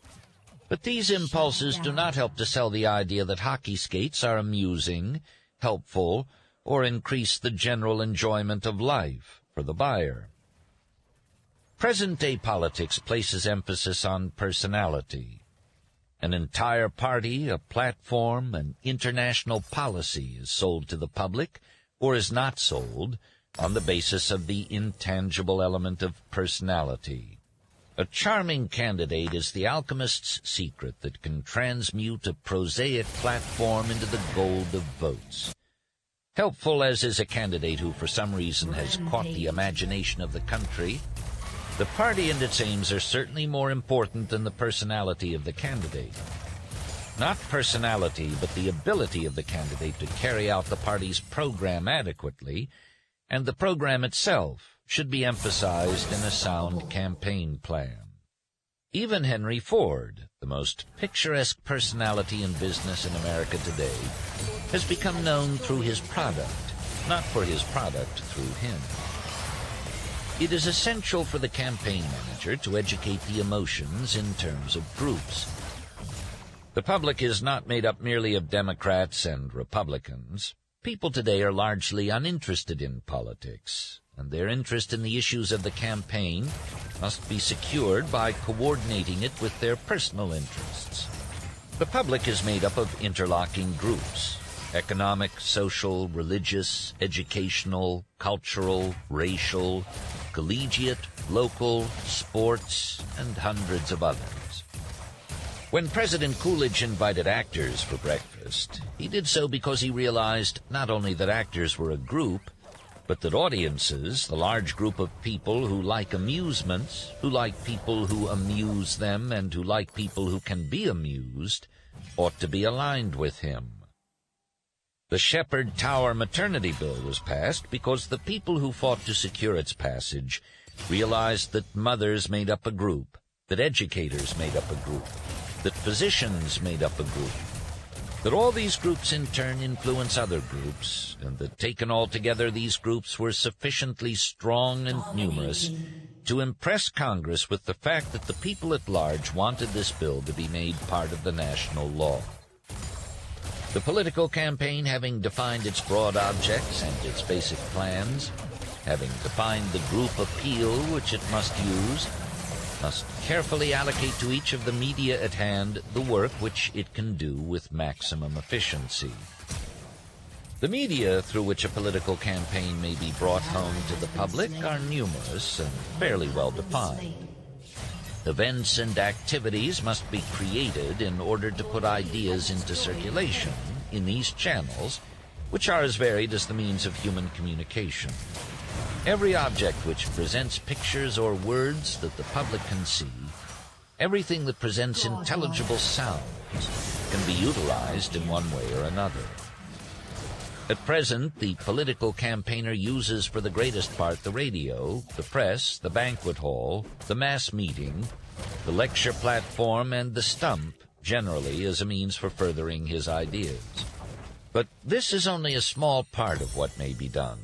but these impulses do not help to sell the idea that hockey skates are amusing, helpful, or increase the general enjoyment of life for the buyer. Present-day politics places emphasis on personality. An entire party, a platform, an international policy is sold to the public, or is not sold, on the basis of the intangible element of personality. A charming candidate is the alchemist's secret that can transmute a prosaic platform into the gold of votes. Helpful as is a candidate who for some reason has caught the imagination of the country, the party and its aims are certainly more important than the personality of the candidate. Not personality, but the ability of the candidate to carry out the party's program adequately, and the program itself should be emphasized in a sound campaign plan. Even Henry Ford, the most picturesque personality in business in America today, has become known through his product, not for his product through him. It is essential for the campaign manager to educate the emotions in terms of groups. The public is not made up merely of Democrats and Republicans. People today are largely uninterested in politics, and their interest in the issues of the campaign must be secured by coordinating it with their personal interests. The public is made up of interlocking groups: economic, social, religious, educational, cultural, racial, collegiate, local, sports, and hundreds of others. When President Coolidge invited actors for breakfast, he did so because he realized not only that actors were a group, but that audiences, the large group of people who like amusements, who like people who amuse them, and who like people who can be amused, ought to be aligned with him. The Shepherd Tower maternity bill was passed because the people who fought to secure its passage realized that mothers made up a group, that educators made up a group, that physicians made up a group, that all these groups in turn influence other groups, and that taken all together these groups were sufficiently strong and numerous to impress Congress with the fact that the people at large wanted this bill to be made part of the national law. The political campaign, having defined its broad objects and its basic plans, having defined the group appeal which it must use, must carefully allocate to each of the media at hand the work which it can do with maximum efficiency. The media through which a political campaign may be brought home to the public are numerous and fairly well defined. Events and activities must be created in order to put ideas into circulation in these channels, which are as varied as the means of human communication. Every object which presents pictures or words that the public can see, everything that presents intelligible sounds, can be utilized in one way or another. At present, the political campaigner uses for the greatest part the radio, the press, the banquet hall, the mass meeting, the lecture platform, and the stump, generally as a means for furthering his ideas. But this is only a small part of what may be done.